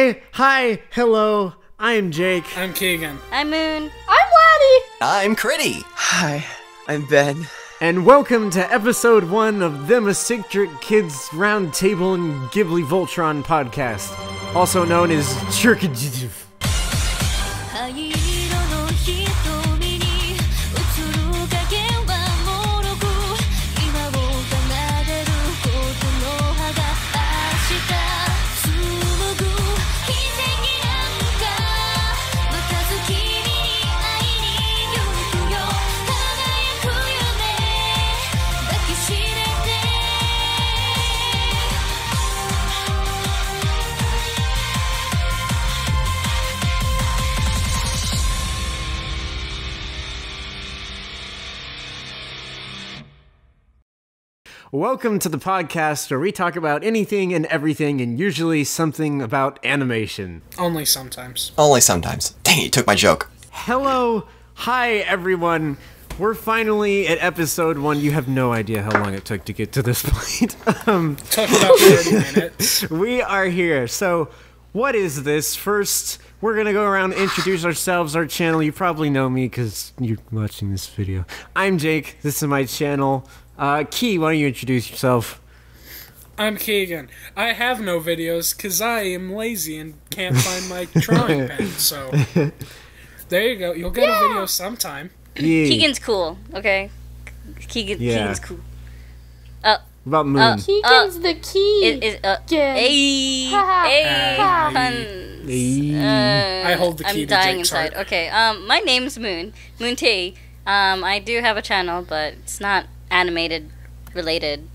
Hi, hello, I'm Jake. I'm Keegan. I'm Moon. I'm Laddi. I'm Chitty. Hi, I'm Ben. And welcome to episode 1 of Them Eccentric Kids Roundtable and Ghibli Voltron podcast, also known as T.E.K.R.T.G.V. Welcome to the podcast where we talk about anything and everything and usually something about animation. Only sometimes. Only sometimes. Dang, you took my joke. Hello, hi everyone. We're finally at episode 1. You have no idea how long it took to get to this point. Took about 30 minutes. We are here. So, what is this? First, we're going to go around and introduce ourselves, our channel. You probably know me because you're watching this video. I'm Jake. This is my channel. Key, why don't you introduce yourself? I'm Keegan. I have no videos because I am lazy and can't find my drawing pen, so there you go. You'll get a video sometime. Yeah. Keegan's cool, okay? Keegan's cool. What about Moon? Keegan's the key. I hold the key I'm to dying Jake's inside. heart. Okay, my name's Moon. Moon T. I do have a channel, but it's not animated related.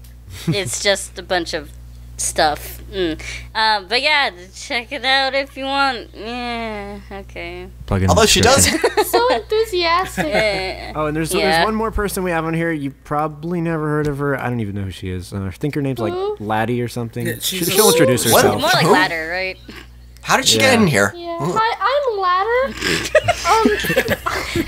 It's just a bunch of stuff. But yeah, check it out if you want. Yeah, okay. Although she does. So enthusiastic. Oh, and there's one more person we have on here. You probably never heard of her. I don't even know who she is. I think her name's like Laddi or something. Yeah, She'll introduce herself. More like Ladder, right? How did she get in here? Yeah. Hi, I'm Ladder. You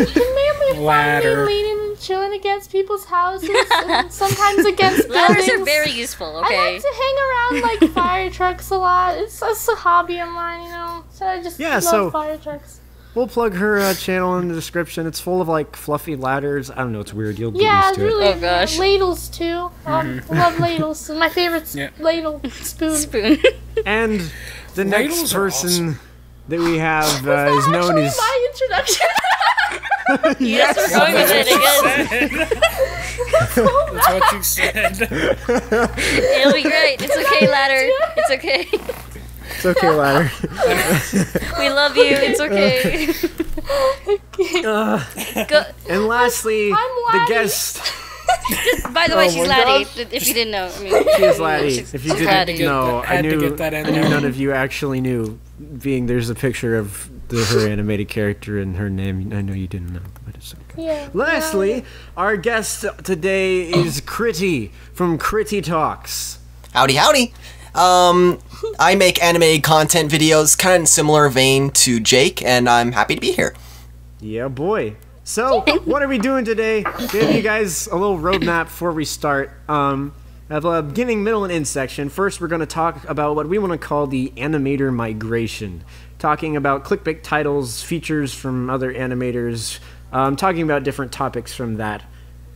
can mainly find me leaning and chilling against people's houses, and sometimes against buildings. Ladders are very useful, okay? I like to hang around like fire trucks a lot. It's a hobby of mine, you know. So I just love fire trucks. We'll plug her channel in the description. It's full of like fluffy ladders. I don't know, it's weird. You'll get used to really, it. Oh gosh. Ladles too. I love ladles. My favorite ladle spoon. And the next Ladles are person that we have is known as my introduction. Yes, we're going with it again. That's what you said. It'll be great. It's okay, Ladder. It's okay. It's okay, Ladder. We love you. It's okay. And lastly, the guest. By the way, she's Laddi. If you didn't know, I mean, She is Laddi. If you didn't know, I knew in none of you actually knew. Being there's a picture of her animated character and her name. I know you didn't know, but it's okay. Yeah. Lastly, our guest today is Chitty from Chitty Talks. Howdy, howdy. I make animated content videos, kind of in similar vein to Jake, and I'm happy to be here. Yeah, boy. So, what are we doing today? Give you guys a little roadmap before we start. At the beginning, middle, and end section, first we're going to talk about what we want to call the animator migration. Talking about ClickBait Titles, features from other animators, talking about different topics from that.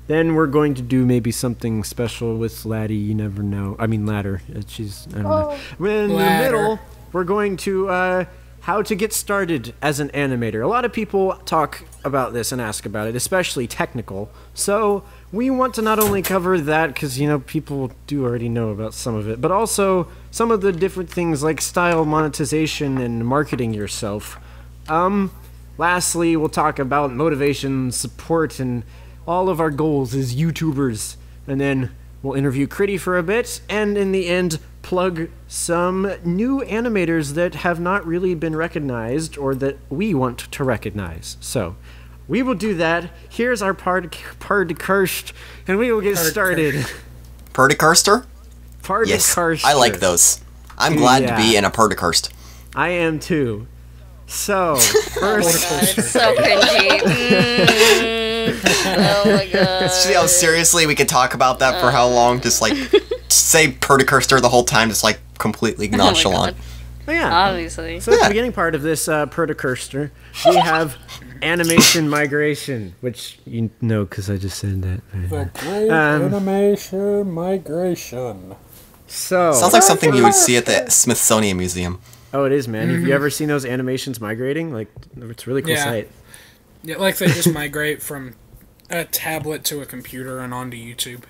Then we're going to do maybe something special with Laddi, you never know. I mean, Ladder. She's, I don't know. In the middle, we're going to, how to get started as an animator. A lot of people talk about this and ask about it, especially technical. So we want to not only cover that, because, you know, people do already know about some of it, but also some of the different things like style, monetization, and marketing yourself. Lastly, we'll talk about motivation, support, and all of our goals as YouTubers. And then we'll interview Chitty for a bit, and in the end, plug some new animators that have not really been recognized or that we want to recognize. So, we will do that. Here's our T.E.K.R.T.G.V, and we will get started. T.E.K.R.T.G.V? T.E.K.R.T.G.V. Yes, I like those. I'm glad to be in a T.E.K.R.T.G.V. I am too. So, first... It's so cringy. Oh my god. See how seriously we could talk about that for how long? Just like say T.E.K.R.T.G.V the whole time, just like completely nonchalant. Oh, yeah. Obviously. So at the beginning part of this Perticurster, we have animation migration, which you know because I just said that. The great animation migration. So sounds like something you would see at the Smithsonian Museum. Oh, it is, man. Have you ever seen those animations migrating? Like, it's a really cool sight. Yeah, like they just migrate from a tablet to a computer and onto YouTube.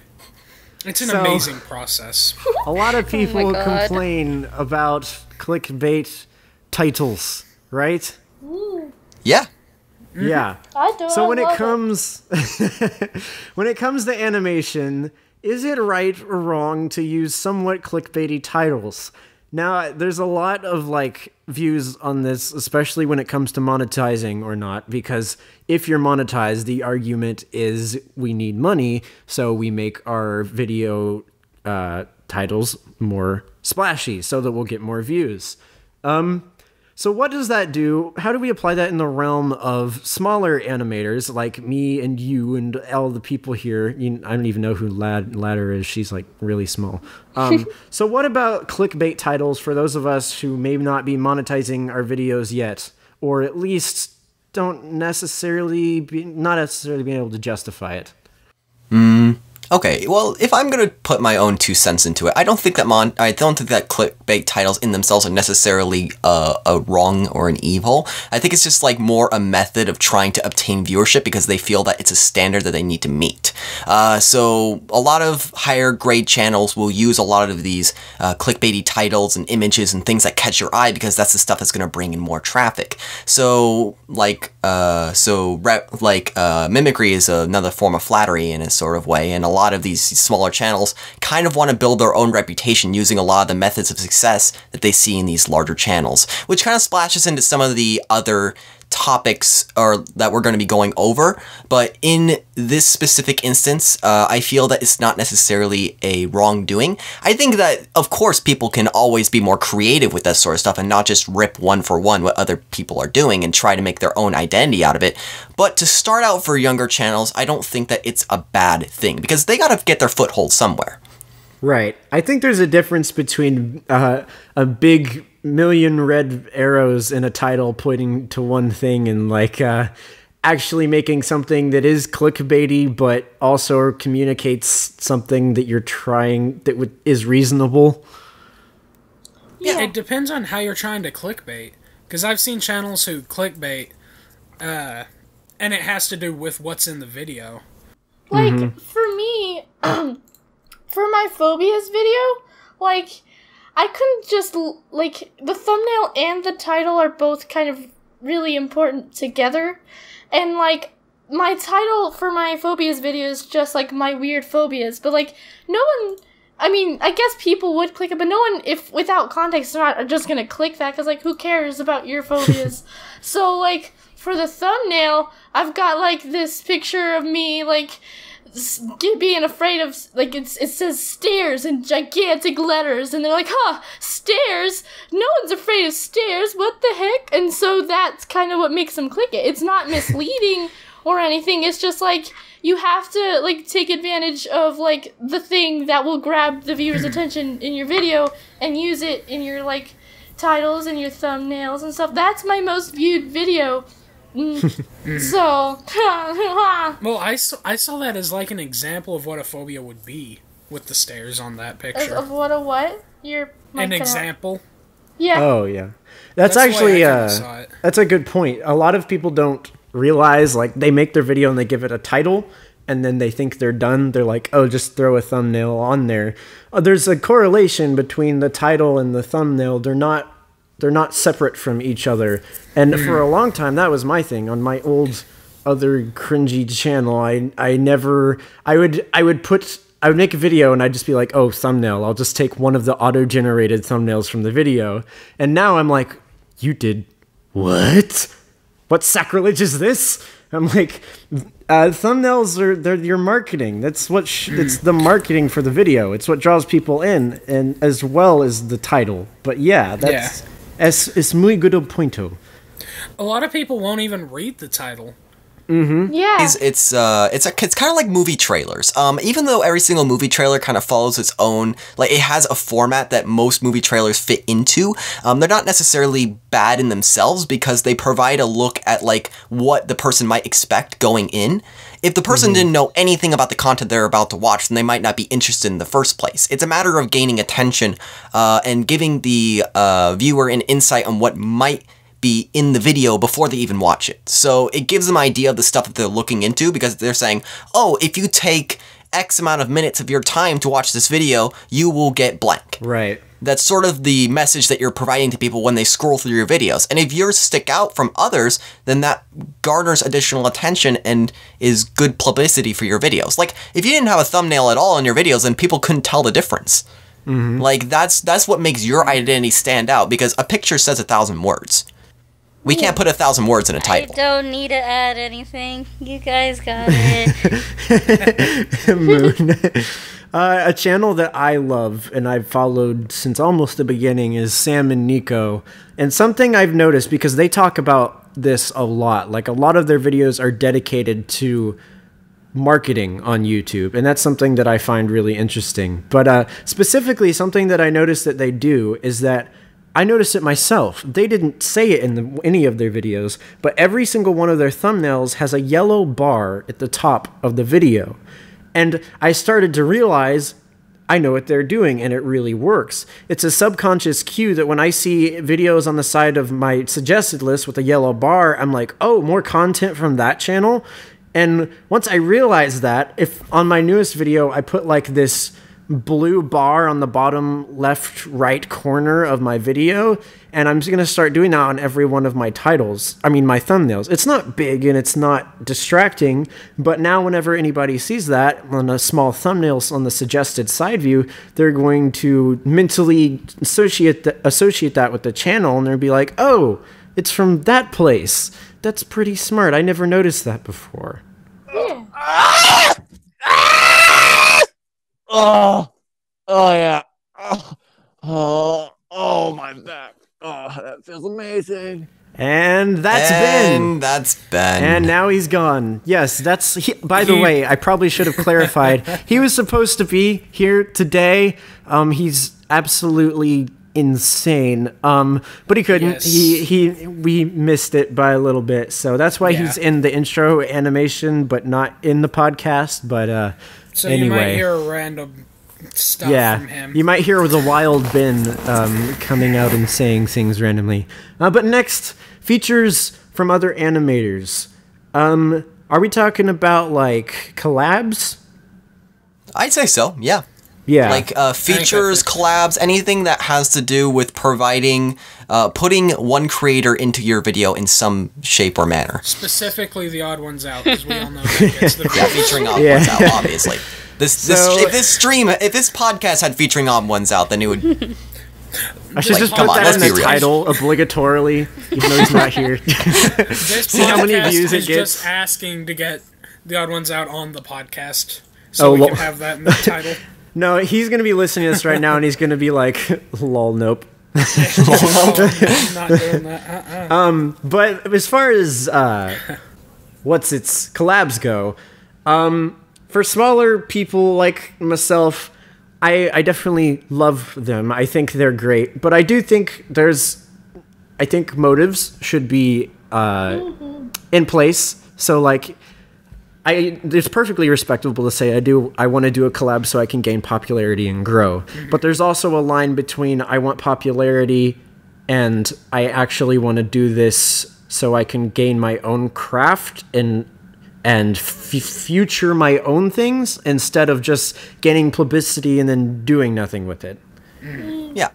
It's an amazing process. A lot of people God. complain about clickbait titles, right? Yeah. Yeah. I do. So I when it love comes when it comes to animation, is it right or wrong to use somewhat clickbaity titles? Now, there's a lot of views on this, especially when it comes to monetizing or not, because if you're monetized, the argument is we need money, so we make our video titles more splashy so that we'll get more views. So what does that do? How do we apply that in the realm of smaller animators like me and you and all the people here? I don't even know who Ladder is. She's really small. So what about clickbait titles for those of us who may not be monetizing our videos yet, or at least not necessarily being able to justify it? Okay, well, if I'm gonna put my own 2 cents into it, I don't think that clickbait titles in themselves are necessarily a wrong or an evil. I think it's just more a method of trying to obtain viewership because they feel that it's a standard that they need to meet. So a lot of higher grade channels will use a lot of these clickbaity titles and images and things that catch your eye because that's the stuff that's gonna bring in more traffic. So mimicry is another form of flattery in a sort of way, and a lot of these smaller channels kind of want to build their own reputation using a lot of the methods of success that they see in these larger channels, which kind of splashes into some of the other topics that we're going to be going over. But in this specific instance, I feel that it's not necessarily a wrongdoing. I think that, of course, people can always be more creative with that sort of stuff and not just rip one for one what other people are doing and try to make their own identity out of it. But to start out for younger channels, I don't think that it's a bad thing because they got to get their foothold somewhere. Right. I think there's a difference between a big million red arrows in a title pointing to one thing and actually making something that is clickbaity but also communicates something that you're trying is reasonable. Yeah, it depends on how you're trying to clickbait. Because I've seen channels who clickbait, and it has to do with what's in the video. For me, for my phobias video, I couldn't just, the thumbnail and the title are both kind of really important together. And, my title for my phobias video is just, my weird phobias. But, no one, I guess people would click it, but no one, if without context, they're not just gonna click that, because, who cares about your phobias? So, for the thumbnail, I've got, this picture of me, being afraid of, it says stairs in gigantic letters, and they're like, huh, stairs? No one's afraid of stairs, what the heck? And so that's kind of what makes them click it. It's not misleading or anything, it's just, you have to, take advantage of, the thing that will grab the viewer's attention in your video, and use it in your, titles and your thumbnails and stuff. That's my most viewed video. So, well, I saw that as an example of what a phobia would be with the stairs on that picture. Of what a what? An example. Yeah. Oh yeah, that's actually that's a good point. A lot of people don't realize they make their video and they give it a title and then they think they're done. They're like, oh, just throw a thumbnail on there. There's a correlation between the title and the thumbnail. They're not separate from each other. And for a long time, that was my thing. On my old other cringy channel, I would make a video and I'd just be like, oh, thumbnail. I'll just take one of the auto-generated thumbnails from the video. And now I'm like, you did what? What sacrilege is this? I'm like, thumbnails they're your marketing. That's what it's the marketing for the video. It's what draws people in, and as well as the title. But yeah, es muy good punto. A lot of people won't even read the title. Yeah. It's kind of like movie trailers. Even though every single movie trailer kind of follows its own, like it has a format that most movie trailers fit into. They're not necessarily bad in themselves because they provide a look at like what the person might expect going in. If the person didn't know anything about the content they're about to watch, then they might not be interested in the first place. It's a matter of gaining attention and giving the viewer an insight on what might be in the video before they even watch it. So it gives them an idea of the stuff that they're looking into because they're saying, oh, if you take X amount of minutes of your time to watch this video, you will get blank. Right. That's sort of the message that you're providing to people when they scroll through your videos. And if yours stick out from others, then that garners additional attention and is good publicity for your videos. Like, if you didn't have a thumbnail at all in your videos, then people couldn't tell the difference. Like, that's what makes your identity stand out, because a picture says 1,000 words. We can't put 1,000 words in a title. I don't need to add anything. You guys got it. Moon. A channel that I love and I've followed since almost the beginning is Sam and Nico. And something I've noticed, because they talk about this a lot, like a lot of their videos are dedicated to marketing on YouTube, and that's something that I find really interesting. But specifically, something that I noticed that they do is that I noticed it myself. They didn't say it in any of their videos, but every single one of their thumbnails has a yellow bar at the top of the video. And I started to realize I know what they're doing, and it really works. It's a subconscious cue that when I see videos on the side of my suggested list with a yellow bar, I'm like, oh, more content from that channel. And once I realized that, if on my newest video I put like this blue bar on the bottom left right corner of my video, and I'm just going to start doing that on every one of my titles, I mean my thumbnails. It's not big and it's not distracting, but now whenever anybody sees that on a small thumbnail on the suggested side view, they're going to mentally associate that with the channel, and they'll be like, oh, it's from that place. That's pretty smart. I never noticed that before. Yeah. Oh yeah. Oh, my back. Oh, that feels amazing. And that's Ben. That's Ben. And now he's gone. Yes, by the way, I probably should have clarified. He was supposed to be here today. He's absolutely insane. But he couldn't. Yes. We missed it by a little bit. So that's why he's in the intro animation, but not in the podcast. But So anyway. you might hear random stuff from him. You might hear the wild Ben coming out and saying things randomly. But next, features from other animators. Are we talking about like collabs? I'd say so, yeah. Yeah. Like features, collabs, anything that has to do with providing, putting one creator into your video in some shape or manner. Specifically the Odd Ones Out, because we all know that gets the Yeah, featuring Odd Ones Out, obviously. If this podcast had featuring Odd Ones Out, then it would... I should just put that in the title obligatorily, even though he's not here. This See how many views it is gets? just asking to get the Odd Ones Out on the podcast, so we can have that in the title. No, he's going to be listening to this right now, and he's going to be like, lol, nope. Not doing that. But as far as collabs go, for smaller people like myself, I definitely love them. I think they're great, but I do think motives should be in place. So like, it's perfectly respectable to say I want to do a collab so I can gain popularity and grow. Mm-hmm. But there's also a line between I want popularity and I actually want to do this so I can gain my own craft and future my own things instead of just gaining publicity and then doing nothing with it. Mm. Yeah.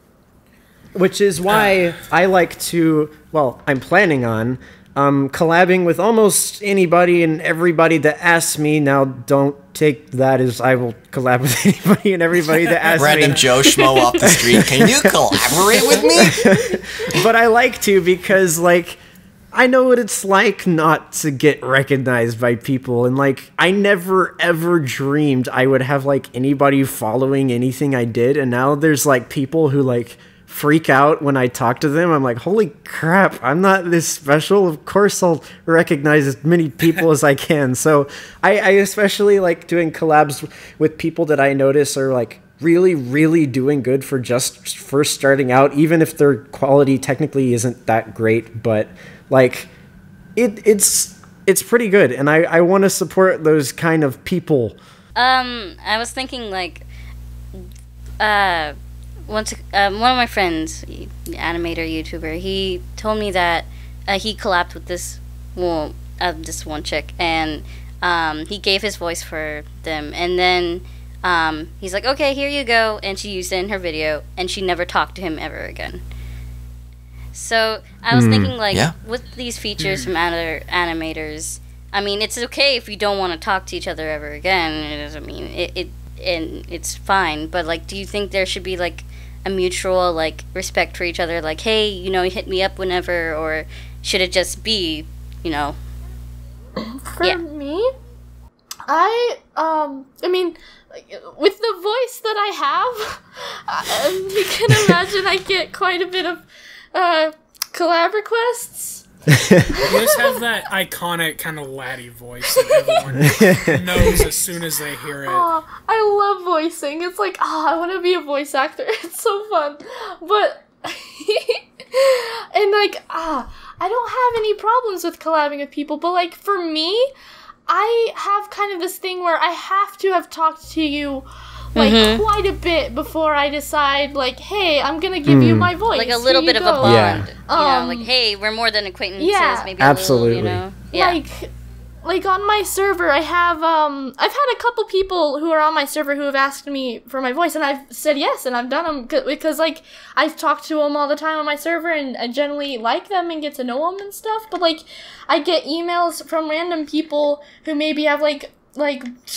Which is why I like to, I'm planning on collabing with almost anybody and everybody that asks me. Now, don't take that as I will collab with anybody and everybody that asks me. Random Joe Schmo off the street. Can you collaborate with me? But I like to because, like, I know what it's like not to get recognized by people. And, like, I never, ever dreamed I would have, like, anybody following anything I did. And now there's, like, people who, like, freak out when I talk to them. I'm like, holy crap, I'm not this special. Of course I'll recognize as many people as I can. So I especially like doing collabs with people that I notice are like really, really doing good for just first starting out, even if their quality technically isn't that great. But like it's pretty good, and I want to support those kind of people. I was thinking like one of my friends, animator, YouTuber, he told me that he collabed with this one chick, and he gave his voice for them, and then he's like, okay, here you go, and she used it in her video, and she never talked to him ever again. So I was thinking, like, with these features from other animators, I mean, it's okay if you don't want to talk to each other ever again. It doesn't mean and it's fine. But like, do you think there should be like a mutual like respect for each other? Like, hey, you know, hit me up whenever, or should it just be, you know? For me, I mean, with the voice that I have, you can imagine I get quite a bit of collab requests. You just have that iconic kind of Laddi voice that everyone knows as soon as they hear it. Oh, I love voicing. It's like, I want to be a voice actor. It's so fun. But, and like, I don't have any problems with collabing with people, but like, for me, I have kind of this thing where I have to have talked to you like quite a bit before I decide, like, hey, I'm gonna give you my voice. Like a little bit of a bond. Yeah. You know, like, hey, we're more than acquaintances. Yeah. Maybe Absolutely. a little, you know? Yeah. Like on my server, I have I've had a couple people who are on my server who have asked me for my voice, and I've said yes, and I've done them because like I've talked to them all the time on my server, and I generally like them and get to know them and stuff. But like I get emails from random people who maybe have like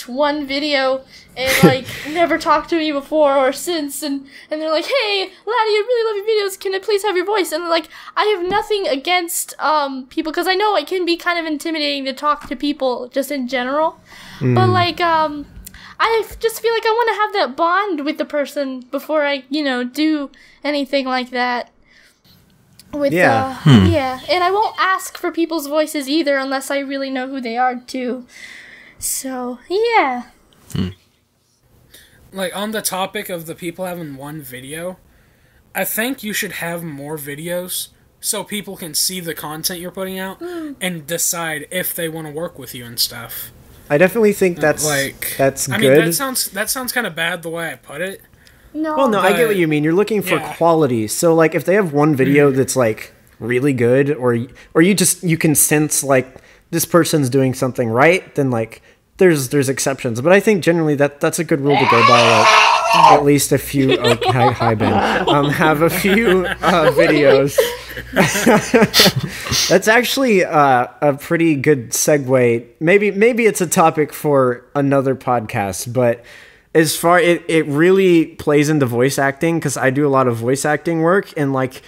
one video and like never talked to me before or since, and they're like, hey, Laddi, I really love your videos, can I please have your voice? And like, I have nothing against people, because I know it can be kind of intimidating to talk to people just in general, but like I just feel like I want to have that bond with the person before I, you know, do anything like that. With and I won't ask for people's voices either unless I really know who they are too. So, yeah. Like, on the topic of the people having one video, I think you should have more videos so people can see the content you're putting out and decide if they want to work with you and stuff. I definitely think that's good. I mean, that sounds kind of bad the way I put it. No. Well, no, I get what you mean. You're looking for quality. So, like, if they have one video that's, like, really good, or you can sense, like, this person's doing something right, then, like, there's exceptions. But I think generally that's a good rule to go by, like, at least a few... Oh, hi, Ben. Have a few videos. That's actually a pretty good segue. Maybe it's a topic for another podcast, but... As far it really plays into voice acting, because I do a lot of voice acting work, and like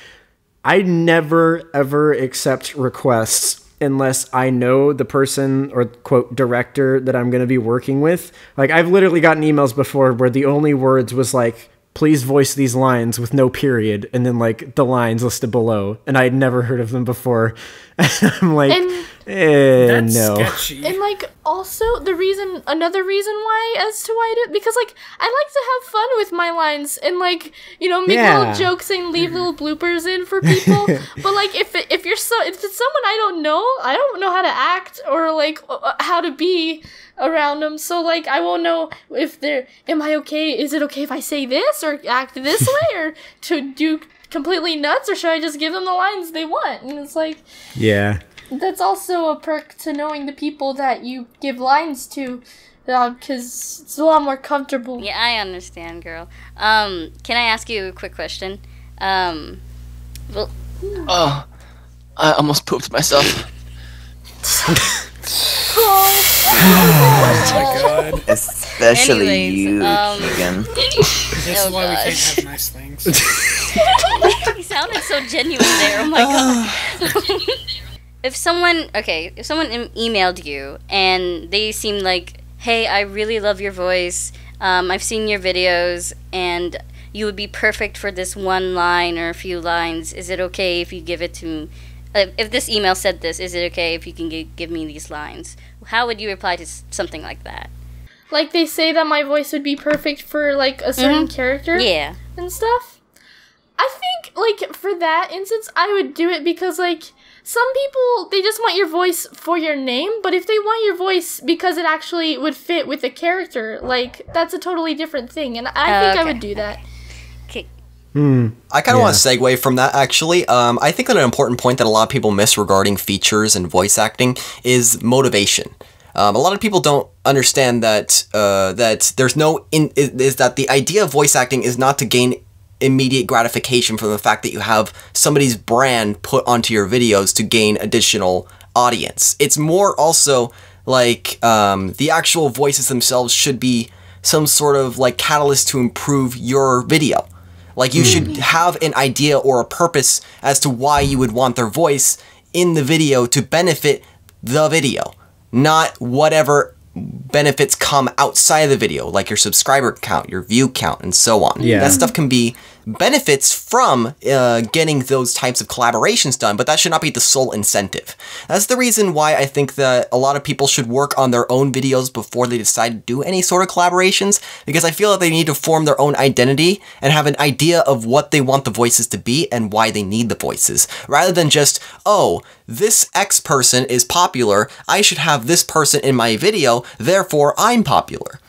I never ever accept requests unless I know the person or quote director that I'm going to be working with. Like I've literally gotten emails before where the only words was like, please voice these lines with no period, and then like the lines listed below, and I had never heard of them before. I'm like, that's no. sketchy. And like also another reason why as to why I do it, because like I like to have fun with my lines and like, you know, make little jokes and leave little bloopers in for people. But like if it's someone I don't know how to act or like how to be around them, so like I won't know if am I okay, is it okay if I say this or act this way, or to do completely nuts, or should I just give them the lines they want? And it's like, that's also a perk to knowing the people that you give lines to, because it's a lot more comfortable. Yeah, I understand, girl. Can I ask you a quick question? Well, I almost pooped myself. Oh my god. Especially Anyways, Keegan. This is why we can't have nice things. You sounded so genuine there. Oh my god. If someone emailed you and they seemed like, hey, I really love your voice, I've seen your videos, and you would be perfect for this one line or a few lines. Is it okay if you give it to me? If this email said this, is it okay if you can give me these lines? How would you reply to something like that? Like, they say that my voice would be perfect for, like, a certain character? Yeah. And stuff? I think, like, for that instance, I would do it because, like, some people, they just want your voice for your name, but if they want your voice because it actually would fit with the character, like, that's a totally different thing, and I think I would do that. Okay. I kind of want to segue from that, actually. I think that an important point that a lot of people miss regarding features and voice acting is motivation. A lot of people don't understand that that there's no is that the idea of voice acting is not to gain immediate gratification from the fact that you have somebody's brand put onto your videos to gain additional audience. It's more also like the actual voices themselves should be some sort of like catalyst to improve your video. Like you should have an idea or a purpose as to why you would want their voice in the video to benefit the video. Not whatever benefits come outside of the video, like your subscriber count, your view count, and so on. Yeah. That stuff can be benefits from getting those types of collaborations done, but that should not be the sole incentive. That's the reason why I think that a lot of people should work on their own videos before they decide to do any sort of collaborations, because I feel that they need to form their own identity and have an idea of what they want the voices to be and why they need the voices, rather than just, oh, this X person is popular, I should have this person in my video, therefore I'm popular.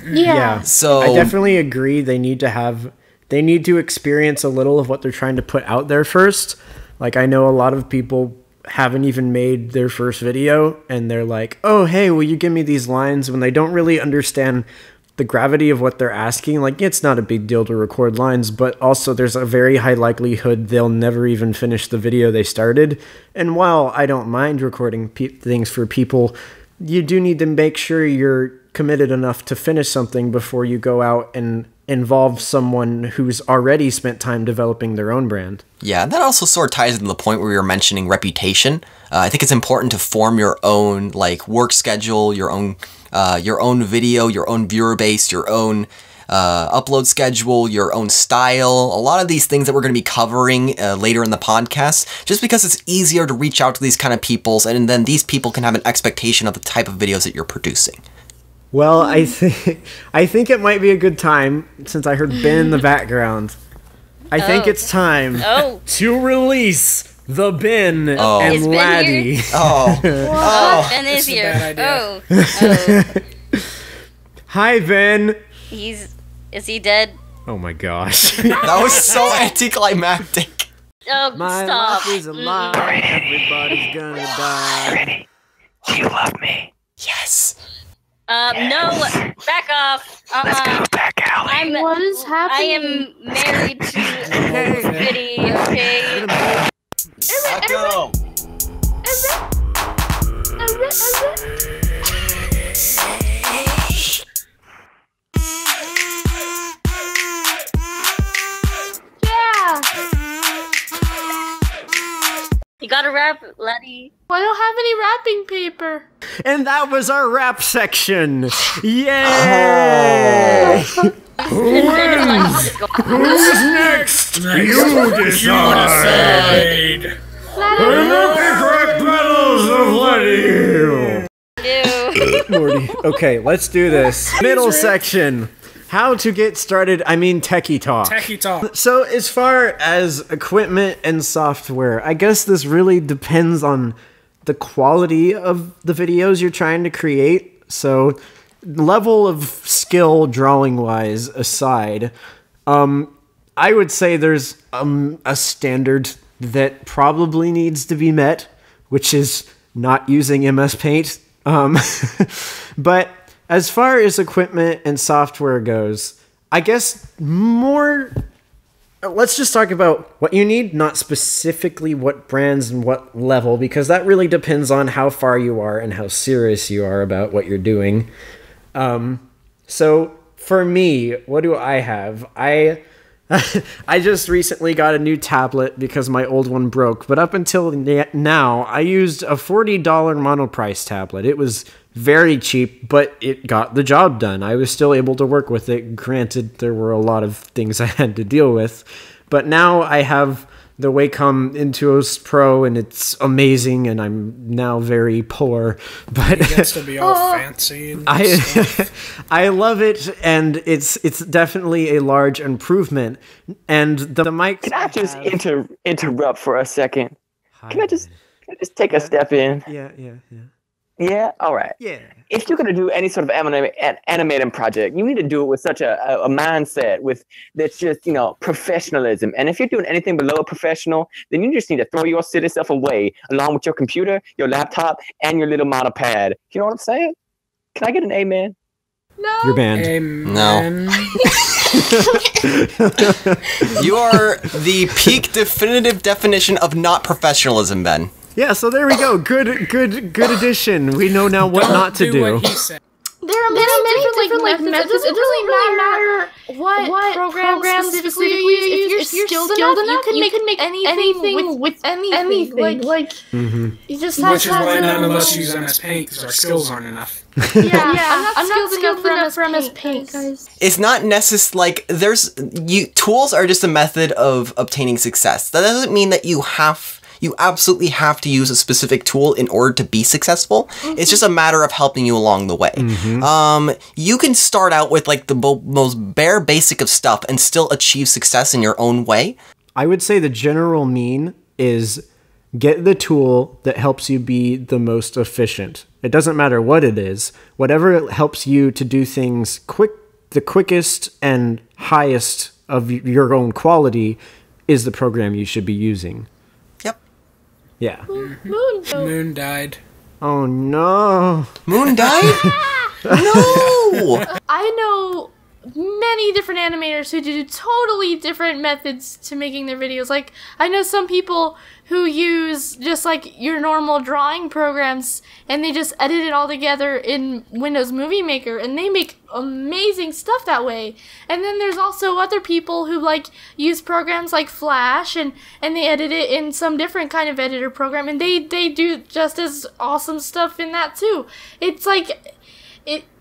Yeah. So I definitely agree. They need to experience a little of what they're trying to put out there first. Like, I know a lot of people haven't even made their first video, and they're like, oh, hey, will you give me these lines? When they don't really understand the gravity of what they're asking. Like, it's not a big deal to record lines, but also there's a very high likelihood they'll never even finish the video they started. And while I don't mind recording things for people, you do need to make sure you're committed enough to finish something before you go out and involve someone who's already spent time developing their own brand. Yeah, that also sort of ties into the point where we were mentioning reputation. I think it's important to form your own like work schedule, your own video, your own viewer base, your own upload schedule, your own style, a lot of these things that we're going to be covering later in the podcast, just because it's easier to reach out to these kind of people, and then these people can have an expectation of the type of videos that you're producing. Well, I think it might be a good time, since I heard Ben in the background. I think it's time to release the Ben and Is Ben Laddi. here? Ben is a here. bad idea. Hi, Ben. Is he dead? Oh my gosh. That was so anticlimactic. Oh, My stop. life is a lie. Everybody's gonna die. Will you love me? Yes. No, back off. Let's go back alley. What is I happening? am married to Chitty, okay? Go. Yeah. You got a rap, Laddi? I don't have any wrapping paper. And that was our rap section. Yay! Who's next? You decide. Correct battles of Laddi. Morty. Okay, let's do this. Middle section. How to get started, Techy Talk. Techy Talk. So as far as equipment and software, I guess this really depends on the quality of the videos you're trying to create. So level of skill drawing-wise aside, I would say there's a standard that probably needs to be met, which is not using MS Paint. But as far as equipment and software goes, I guess let's just talk about what you need, not specifically what brands and what level, because that really depends on how far you are and how serious you are about what you're doing. So for me, what do I have? I I just recently got a new tablet because my old one broke, but up until now, I used a $40 monoprice tablet. It was very cheap, but it got the job done. I was still able to work with it. Granted, there were a lot of things I had to deal with, but now I have the Wacom Intuos Pro, and it's amazing, and I'm now very poor. But It gets to be all fancy and stuff. I love it, and it's definitely a large improvement. And the mic. Can I just interrupt for a second? Can I just take a step in? Yeah. Yeah? All right. Yeah. If you're going to do any sort of animating project, you need to do it with such a mindset that's just, professionalism. And if you're doing anything below a professional, then you just need to throw your silly stuff away along with your computer, your laptop, and your little monopad. You know what I'm saying? Can I get an amen? No. You're banned. Amen. No. You are the peak definitive definition of not professionalism, Ben. Yeah, so there we go. Good addition. We know now what not to do. What he said. There are many different methods. It doesn't really matter what program specifically you use. If you're skilled enough, you can make anything with anything. Like you just have Which is why none of us use MS Paint, because our skills aren't enough. Yeah, I'm not skilled enough for MS Paint, guys. It's not necessary. Like tools are just a method of obtaining success. That doesn't mean that you absolutely have to use a specific tool in order to be successful. It's just a matter of helping you along the way. You can start out with like the most bare basic of stuff and still achieve success in your own way. I would say the general mean is get the tool that helps you be the most efficient. It doesn't matter what it is. Whatever helps you to do things the quickest and highest of your own quality is the program you should be using. Yeah. Moon died. Oh no. Moon died? No! I know many different animators who do totally different methods to making their videos. Like, I know some people who use just like your normal drawing programs and they just edit it all together in Windows Movie Maker and they make amazing stuff that way. And then there's also other people who like use programs like Flash and they edit it in some different kind of editor program and they do just as awesome stuff in that too. It's like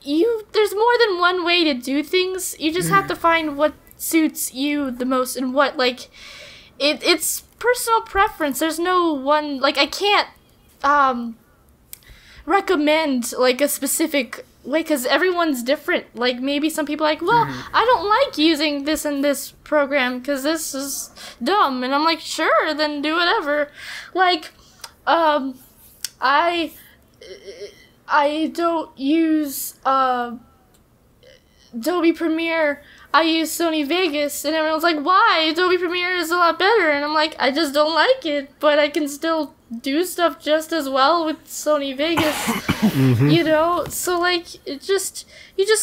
there's more than one way to do things. You just have to find what suits you the most and what it's personal preference. There's no one, like, I can't recommend like a specific way because everyone's different. Like, maybe some people are like, well, I don't like using this and this program because this is dumb, and I'm like, sure, then do whatever. Like, I don't use Adobe Premiere. I use Sony Vegas, and everyone's like, why? Adobe Premiere is a lot better. And I'm like, I just don't like it, but I can still do stuff just as well with Sony Vegas. So like, you just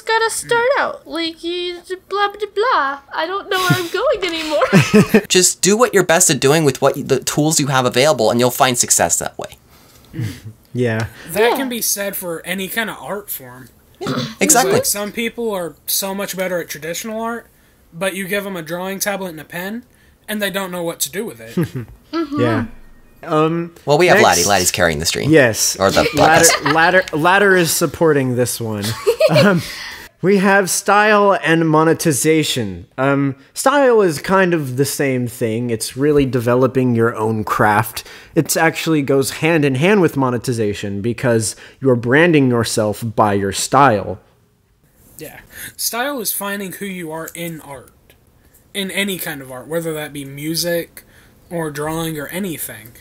gotta start out. Like, you blah blah blah. I don't know where I'm going anymore. Just do what you're best at doing with the tools you have available, and you'll find success that way. Yeah. That can be said for any kind of art form. Exactly. Like, some people are so much better at traditional art, but you give them a drawing tablet and a pen, and they don't know what to do with it. Yeah. Well, we have Laddi. Laddi's carrying the stream. Yes. Or the podcast. Ladder is supporting this one. We have style and monetization. Style is kind of the same thing. It's really developing your own craft. It actually goes hand in hand with monetization because you're branding yourself by your style. Yeah. Style is finding who you are in art. In any kind of art, whether that be music or drawing or anything.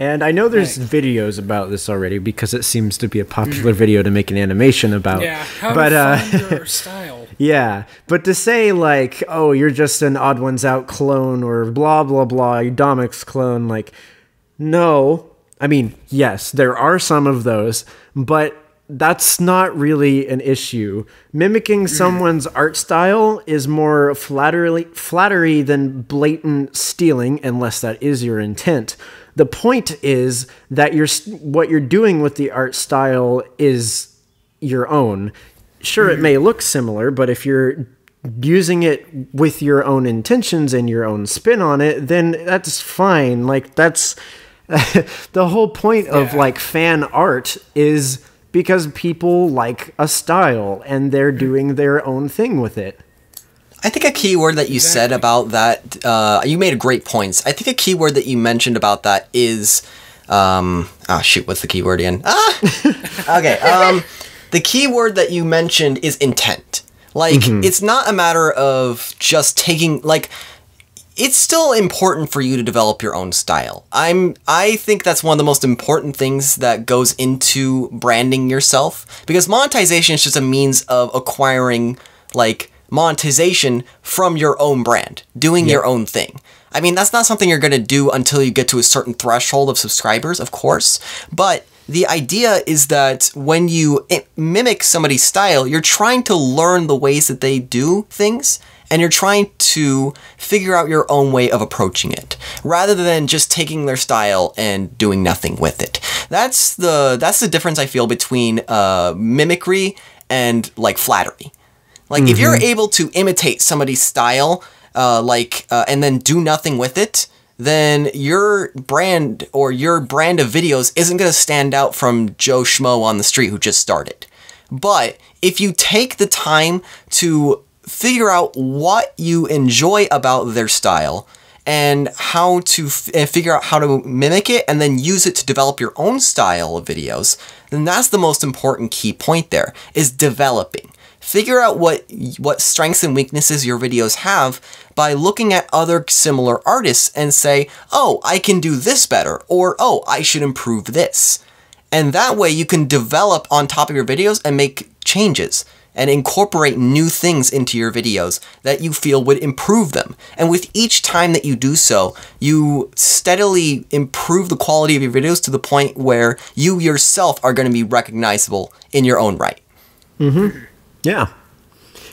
And I know there's videos about this already because it seems to be a popular video to make an animation about. Yeah, how to find your style. Yeah, but to say like, oh, you're just an Odd Ones Out clone or blah, blah, blah, Domix clone, like, no. I mean, yes, there are some of those, but that's not really an issue. Mimicking someone's art style is more flattery than blatant stealing, unless that is your intent. The point is that what you're doing with the art style is your own. Sure, it may look similar, but if you're using it with your own intentions and your own spin on it, then that's fine. Like, that's the whole point of like fan art is because people like a style and they're doing their own thing with it. I think a key word that you said about that, you made a great point. I think a key word that you mentioned about that is, what's the key word again? Okay, the key word that you mentioned is intent. Like, it's not a matter of just taking, like, it's still important for you to develop your own style. I think that's one of the most important things that goes into branding yourself, because monetization is just a means of acquiring, like, monetization from your own brand, doing your own thing. I mean, that's not something you're going to do until you get to a certain threshold of subscribers, of course, but the idea is that when you mimic somebody's style, you're trying to learn the ways that they do things, and you're trying to figure out your own way of approaching it, rather than just taking their style and doing nothing with it. That's the difference I feel between mimicry and like flattery. Like if you're able to imitate somebody's style, and then do nothing with it, then your brand or your brand of videos isn't going to stand out from Joe Schmo on the street who just started. But if you take the time to figure out what you enjoy about their style and how to figure out how to mimic it and then use it to develop your own style of videos, then that's the most important key point there, is developing. Figure out what strengths and weaknesses your videos have by looking at other similar artists and say, oh, I can do this better, or oh, I should improve this. And that way you can develop on top of your videos and make changes and incorporate new things into your videos that you feel would improve them. And with each time that you do so, you steadily improve the quality of your videos to the point where you yourself are going to be recognizable in your own right. Yeah.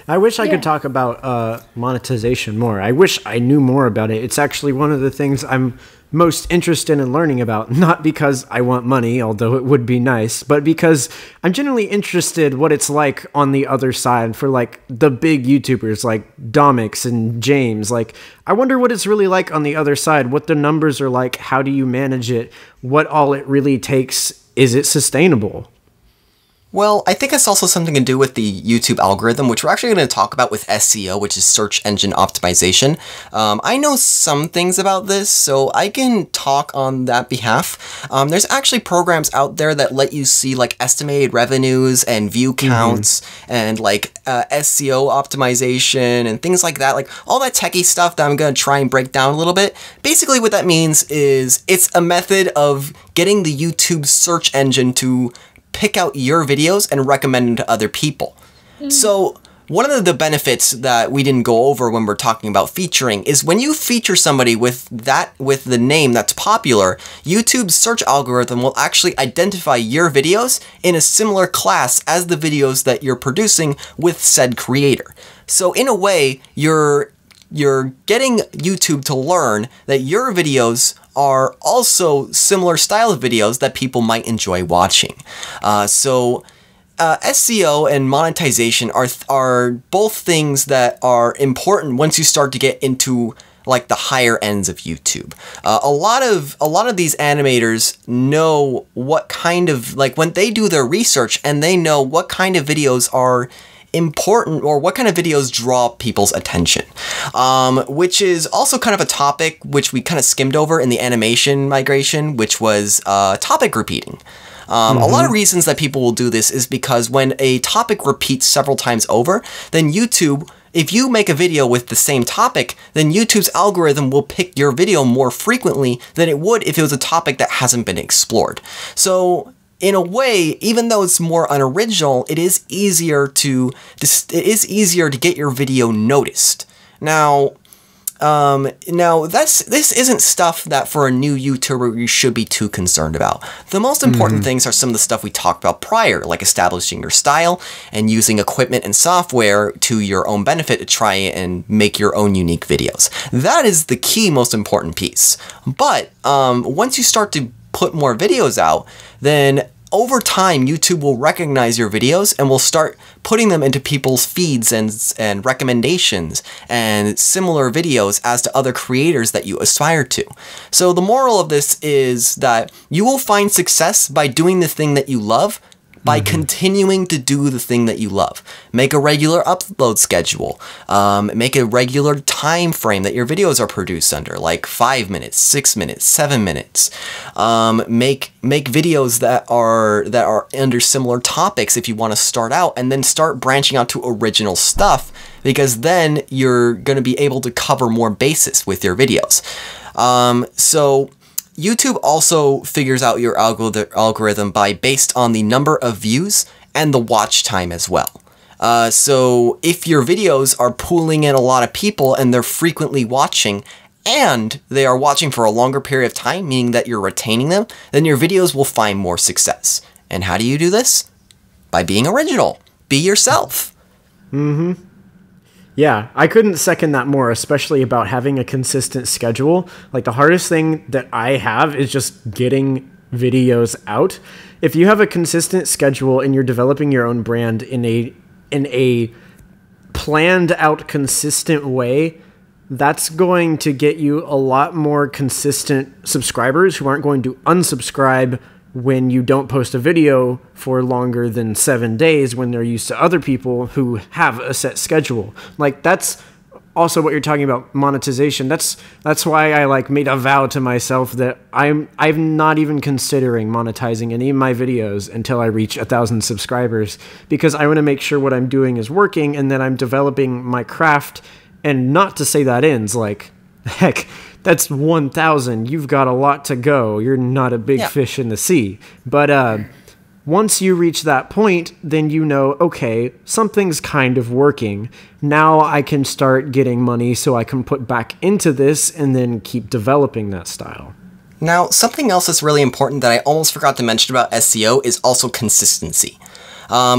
I wish I could talk about monetization more. I wish I knew more about it. It's actually one of the things I'm most interested in learning about, not because I want money, although it would be nice, but because I'm genuinely interested what it's like on the other side for like the big YouTubers like Domix and James. Like, I wonder what it's really like on the other side, what the numbers are like, how do you manage it, what all it really takes, is it sustainable? Well, I think it's also something to do with the YouTube algorithm, which we're actually going to talk about with SEO, which is search engine optimization. I know some things about this, so I can talk on that behalf. There's actually programs out there that let you see like estimated revenues and view counts and like SEO optimization and things like that, like all that techie stuff that I'm going to try and break down a little bit. Basically what that means is it's a method of getting the YouTube search engine to pick out your videos and recommend them to other people. So one of the benefits that we didn't go over when we're talking about featuring is when you feature somebody with the name that's popular, YouTube's search algorithm will actually identify your videos in a similar class as the videos that you're producing with said creator. So in a way, you're getting YouTube to learn that your videos are also similar style of videos that people might enjoy watching. So SEO and monetization are both things that are important once you start to get into like the higher ends of YouTube. A lot of these animators know what kind of, like when they do their research and they know what kind of videos are important or what kind of videos draw people's attention, which is also kind of a topic which we kind of skimmed over in the animation migration, which was topic repeating. A lot of reasons that people will do this is because when a topic repeats several times over, then YouTube, if you make a video with the same topic, then YouTube's algorithm will pick your video more frequently than it would if it was a topic that hasn't been explored. So in a way, even though it's more unoriginal, it is easier to get your video noticed. Now this isn't stuff that for a new YouTuber you should be too concerned about. The most important things are some of the stuff we talked about prior, like establishing your style and using equipment and software to your own benefit to try and make your own unique videos. That is the key most important piece. But once you start to put more videos out, then over time, YouTube will recognize your videos and will start putting them into people's feeds and recommendations and similar videos as to other creators that you aspire to. So the moral of this is that you will find success by doing the thing that you love, by continuing to do the thing that you love. Make a regular upload schedule. Make a regular time frame that your videos are produced under, like 5 minutes, 6 minutes, 7 minutes. Make videos that are under similar topics if you want to start out, and then start branching out to original stuff, because then you're going to be able to cover more bases with your videos. So YouTube also figures out your algorithm based on the number of views and the watch time as well. So if your videos are pulling in a lot of people and they're frequently watching, and they are watching for a longer period of time, meaning that you're retaining them, then your videos will find more success. And how do you do this? By being original. Be yourself. Yeah, I couldn't second that more, especially about having a consistent schedule. Like, the hardest thing that I have is just getting videos out. If you have a consistent schedule and you're developing your own brand in a planned out, consistent way, that's going to get you a lot more consistent subscribers who aren't going to unsubscribe when you don't post a video for longer than 7 days, when they're used to other people who have a set schedule. Like, that's also what you're talking about, monetization. That's why I like made a vow to myself that I'm not even considering monetizing any of my videos until I reach 1,000 subscribers, because I want to make sure what I'm doing is working and that I'm developing my craft. And not to say that ends, like, heck, that's 1,000. You've got a lot to go. You're not a big fish in the sea. But once you reach that point, then you know, okay, something's kind of working. Now I can start getting money so I can put back into this and then keep developing that style. Now, something else that's really important that I almost forgot to mention about SEO is also consistency.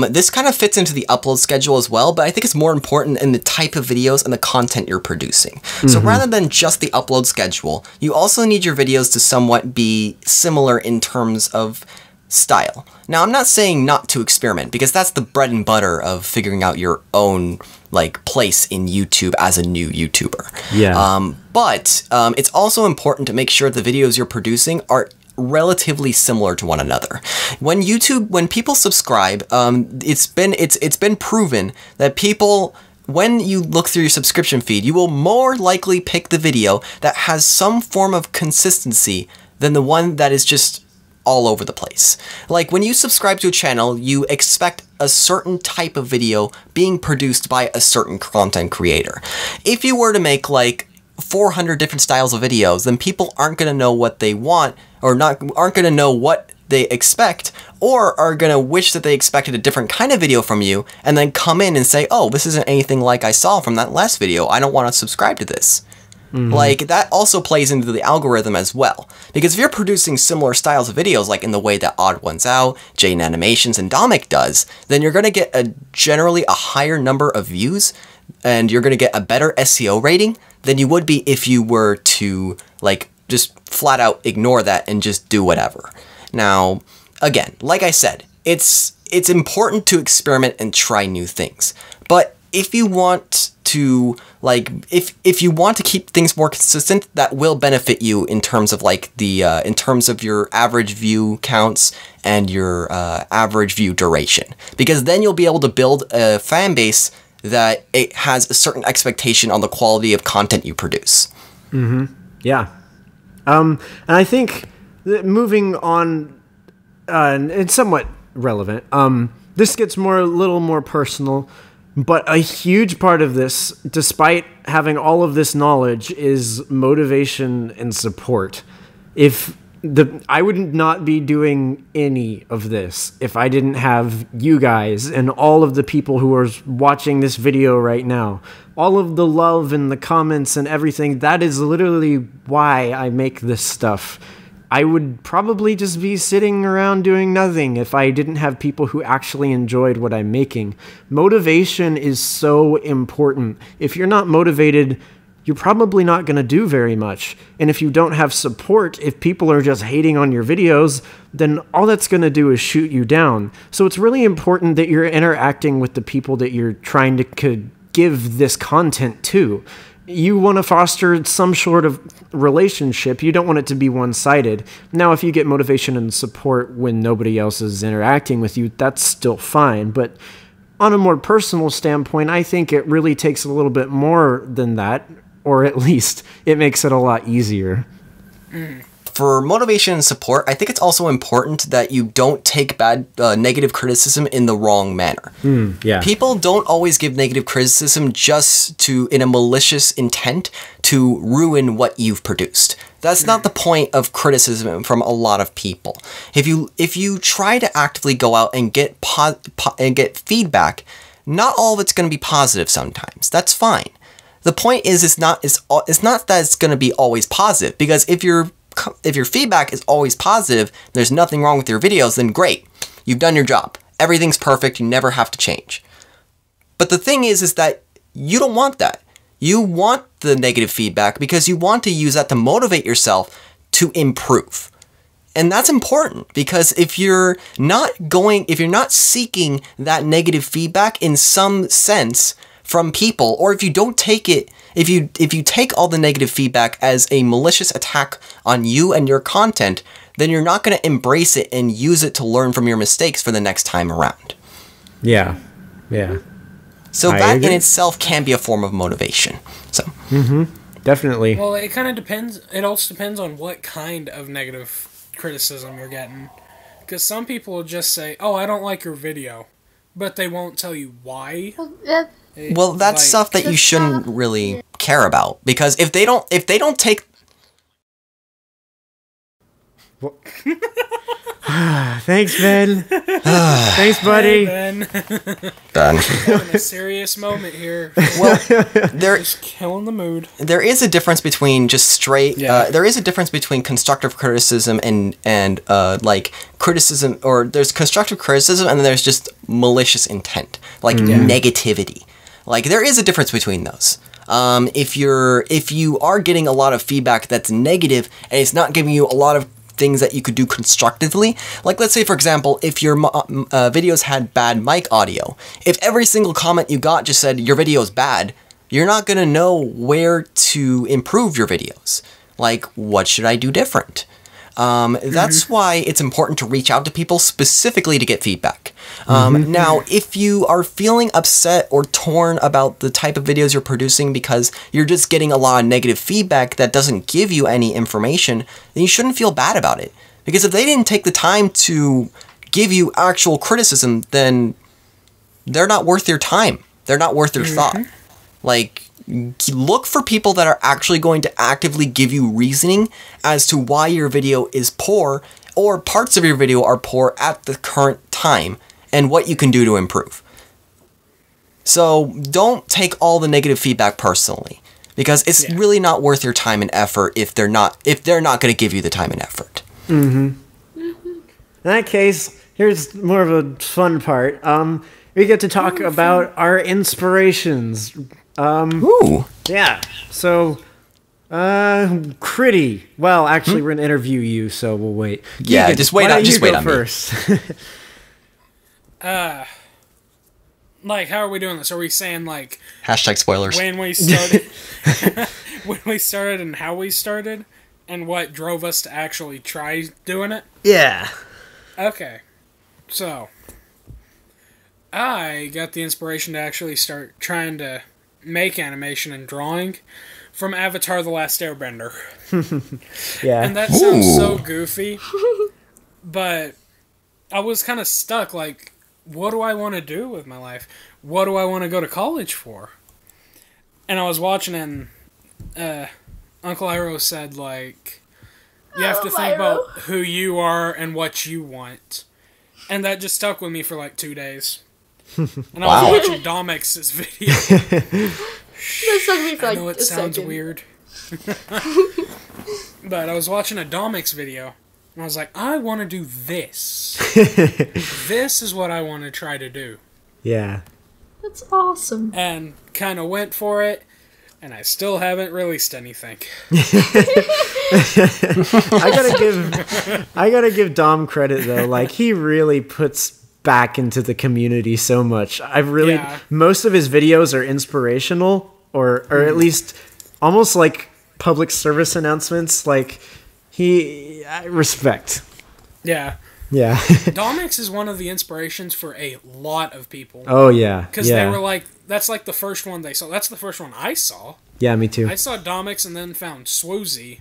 This kind of fits into the upload schedule as well, but I think it's more important in the type of videos and the content you're producing. So rather than just the upload schedule, you also need your videos to somewhat be similar in terms of style. Now, I'm not saying not to experiment, because that's the bread and butter of figuring out your own place in YouTube as a new YouTuber. Yeah. But it's also important to make sure the videos you're producing are relatively similar to one another. When people subscribe, it's been proven that people, when you look through your subscription feed, you will more likely pick the video that has some form of consistency than the one that is just all over the place. Like, when you subscribe to a channel, you expect a certain type of video being produced by a certain content creator. If you were to make 400 different styles of videos, then people aren't going to know what they want, or aren't going to know what they expect, or are going to wish that they expected a different kind of video from you, and then come in and say, oh, this isn't anything like I saw from that last video, I don't want to subscribe to this. That also plays into the algorithm as well. Because if you're producing similar styles of videos, like in the way that Odd Ones Out, Jaden Animations, and Dominic does, then you're going to get generally a higher number of views, and you're going to get a better SEO rating than you would be if you were to, just flat out ignore that and just do whatever. Now, again, like I said, it's important to experiment and try new things. But if you want to, if you want to keep things more consistent, that will benefit you in terms of, in terms of your average view counts and your average view duration. Because then you'll be able to build a fan base that it has a certain expectation on the quality of content you produce. Yeah. And I think that moving on, it's somewhat relevant. This gets a little more personal, but a huge part of this, despite having all of this knowledge, is motivation and support. I would not be doing any of this if I didn't have you guys and all of the people who are watching this video right now. All of the love and the comments and everything, that is literally why I make this stuff. I would probably just be sitting around doing nothing if I didn't have people who actually enjoyed what I'm making. Motivation is so important. If you're not motivated you're probably not going to do very much. And if you don't have support, if people are just hating on your videos, then all that's going to do is shoot you down. So it's really important that you're interacting with the people that you're trying to give this content to. You want to foster some sort of relationship. You don't want it to be one-sided. Now, if you get motivation and support when nobody else is interacting with you, that's still fine. But on a more personal standpoint, I think it really takes a little bit more than that, or at least it makes it a lot easier. For motivation and support, I think it's also important that you don't take negative criticism in the wrong manner. Yeah. People don't always give negative criticism just in a malicious intent to ruin what you've produced. That's not the point of criticism from a lot of people. If you try to actively go out and get feedback, not all of it's going to be positive sometimes. That's fine. The point is, it's not that it's going to be always positive, because if your feedback is always positive, there's nothing wrong with your videos, then great. You've done your job. Everything's perfect. You never have to change. But the thing is that you don't want that. You want the negative feedback because you want to use that to motivate yourself to improve. And that's important, because if you're not seeking that negative feedback in some sense from people, or if you don't take it, if you take all the negative feedback as a malicious attack on you and your content, then you're not going to embrace it and use it to learn from your mistakes for the next time around. Yeah. So that in itself can be a form of motivation. So. Definitely. Well, it kind of depends. It also depends on what kind of negative criticism you're getting. Because some people will just say, "Oh, I don't like your video," but they won't tell you why. Well, that's stuff that you shouldn't really care about, because if they don't take. Thanks, Ben. Thanks, buddy. Hey, Ben. Done. Having a serious moment here. Well, Just killing the mood. There is a difference between just straight. Yeah. There is a difference between constructive criticism and like criticism, or there's constructive criticism and then there's just malicious intent, like negativity. Like, there is a difference between those. If you are getting a lot of feedback that's negative and it's not giving you a lot of things that you could do constructively, like, let's say, for example, if your videos had bad mic audio, if every single comment you got just said your video is bad, you're not going to know where to improve your videos. Like, what should I do different? That's why it's important to reach out to people specifically to get feedback. Now, if you are feeling upset or torn about the type of videos you're producing because you're just getting a lot of negative feedback that doesn't give you any information, then you shouldn't feel bad about it. Because if they didn't take the time to give you actual criticism, then they're not worth your time. They're not worth your thought. Like, look for people that are actually going to actively give you reasoning as to why your video is poor, or parts of your video are poor at the current time, and what you can do to improve. So don't take all the negative feedback personally, because it's really not worth your time and effort if they're not going to give you the time and effort. In that case, here's more of a fun part. We get to talk about our inspirations. Ooh. Yeah. So, Chitty. Well, actually, we're gonna interview you, so we'll wait. Yeah, Keegan, just wait. why don't Just you wait go on first. Like, how are we doing this? Are we saying, like, Hashtag spoilers. when we started, when we started, and how we started, and what drove us to actually try doing it? Yeah. Okay, so I got the inspiration to actually start trying to make animation and drawing from Avatar: The Last Airbender. Yeah. And that sounds so goofy, but I was kind of stuck, like, what do I want to do with my life? What do I want to go to college for? And I was watching, and Uncle Iroh said, like, you have to think about who you are and what you want. And that just stuck with me for like 2 days. And I was watching Domex's video. That stuck with me for I like know it a sounds second. weird. But I was watching a Domix video, and I was like, I want to do this. This is what I want to try to do. Yeah. That's awesome. And kind of went for it. And I still haven't released anything. I gotta give Dom credit though. Like, he really puts back into the community so much. Most of his videos are inspirational, or at least almost like public service announcements. Like, I respect. Yeah. Yeah. Domix is one of the inspirations for a lot of people. Oh, yeah. Because they were like, that's like the first one they saw. That's the first one I saw. Yeah, me too. I saw Domix and then found Swoozy,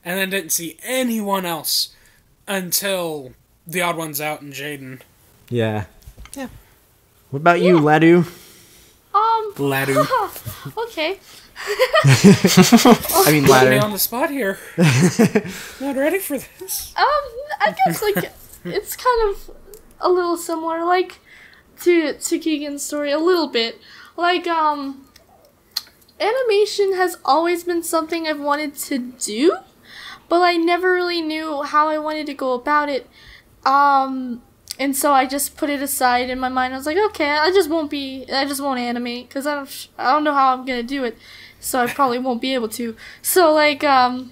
and then didn't see anyone else until The Odd Ones Out and Jaden. Yeah. Yeah. What about you, Laddu? Laddu. Okay. I mean, Put me Laddu. on the spot here. Not ready for this. I guess, like, it's kind of a little similar, like, to Keegan's story, a little bit. Like, animation has always been something I've wanted to do, but I never really knew how I wanted to go about it. And so I just put it aside in my mind. I was like, okay, I just won't animate, because I don't know how I'm gonna do it, so I probably won't be able to. So, like, yeah,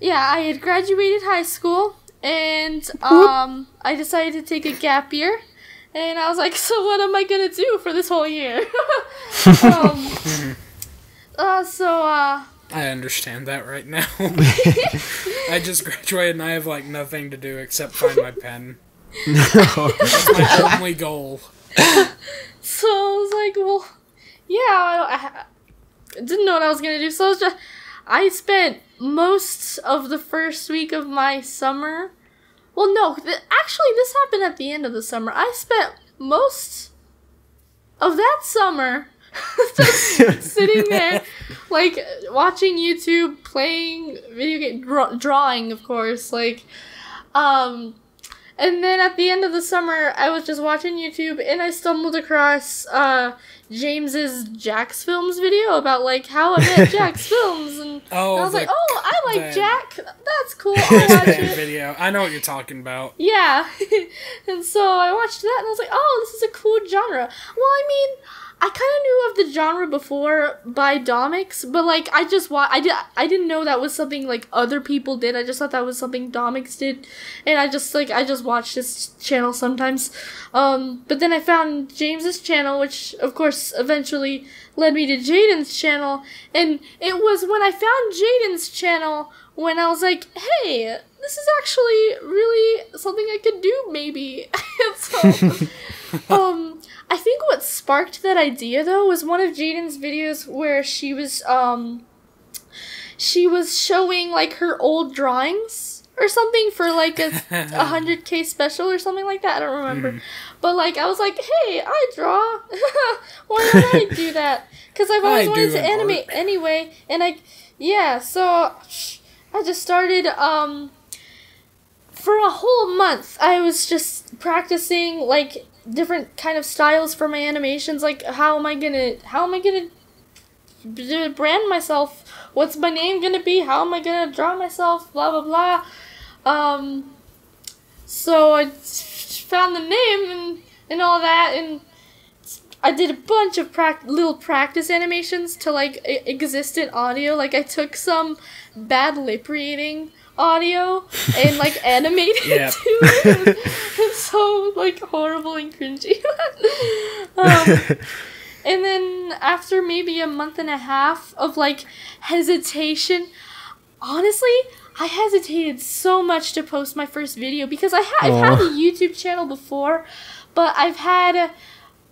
I had graduated high school, and I decided to take a gap year, and I was like, so what am I gonna do for this whole year? I understand that right now. I just graduated and I have, like, nothing to do except find my pen. That's my only goal. So I was like, well, yeah, I didn't know what I was gonna do. So I spent most of the first week of my summer. Well, no, actually, this happened at the end of the summer. I spent most of that summer just sitting there, like, watching YouTube, playing video game, drawing, of course, like, and then at the end of the summer, I was just watching YouTube, and I stumbled across James's Jack's Films video about, like, how I met Jack's Films, and I was like, oh, I like Jack, that's cool, I'll watch it. Video. I know what you're talking about. Yeah, and so I watched that, and I was like, oh, this is a cool genre. Well, I mean, I kind of knew of the genre before by Domix, but, like, I didn't know that was something, like, other people did. I just thought that was something Domix did, and I just watched his channel sometimes. But then I found James's channel, which, of course, eventually led me to Jaden's channel, and it was when I found Jaden's channel when I was like, hey, this is actually really something I could do, maybe. And so, I think what sparked that idea, though, was one of Jaden's videos where she was showing, like, her old drawings or something for, like, a 100K special or something like that. I don't remember. But, like, I was like, hey, I draw. Why don't I do that? Because I've always wanted to animate anyway. And so I just started, for a whole month, I was just practicing, like, different kind of styles for my animations, like how am I gonna brand myself, what's my name gonna be, how am I gonna draw myself, blah blah blah. So I found the name and all that, and I did a bunch of little practice animations to, like, existent audio. Like, I took some bad lip reading audio and, like, animated to it. It's so, like, horrible and cringy. And then after maybe a month and a half of, like, hesitation, honestly, I hesitated so much to post my first video because I've had a YouTube channel before, but I've had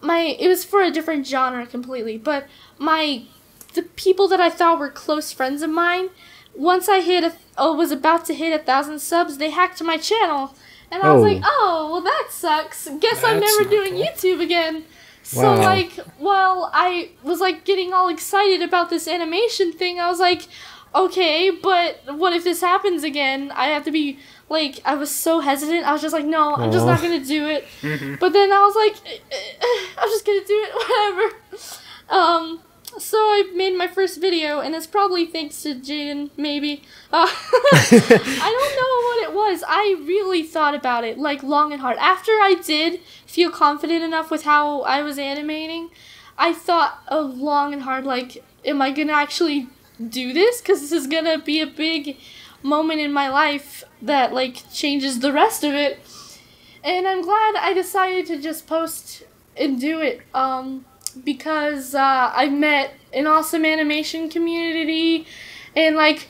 it was for a different genre completely, but the people that I thought were close friends of mine, once I was about to hit 1,000 subs, they hacked my channel. And I was like, oh, well, that sucks. Guess I'm never doing YouTube again. So, like, while I was, like, getting all excited about this animation thing, I was like, okay, but what if this happens again? I have to be, like, I was so hesitant. I was just like, no, I'm just not going to do it. But then I was like, I'm just going to do it, whatever. So I made my first video, and it's probably thanks to Jaden, maybe. I don't know what it was. I really thought about it, like, long and hard. After I did feel confident enough with how I was animating, I thought of long and hard, like, am I gonna actually do this? Because this is gonna be a big moment in my life that, like, changes the rest of it. And I'm glad I decided to just post and do it, because I met an awesome animation community, and, like,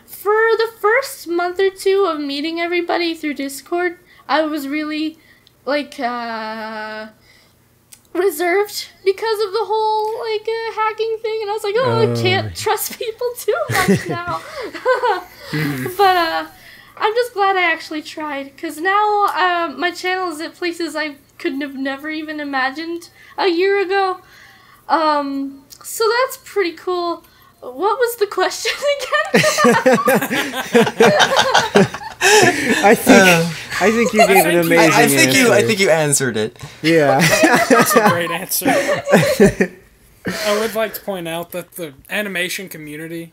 for the first month or two of meeting everybody through Discord, I was really, like, reserved because of the whole, like, hacking thing, and I was like, I can't trust people too much now. But, I'm just glad I actually tried, because now, my channel is at places I couldn't have never even imagined a year ago. So that's pretty cool. What was the question again? I think you gave an amazing answer. I think you answered it. Yeah. That's a great answer. I would like to point out that the animation community...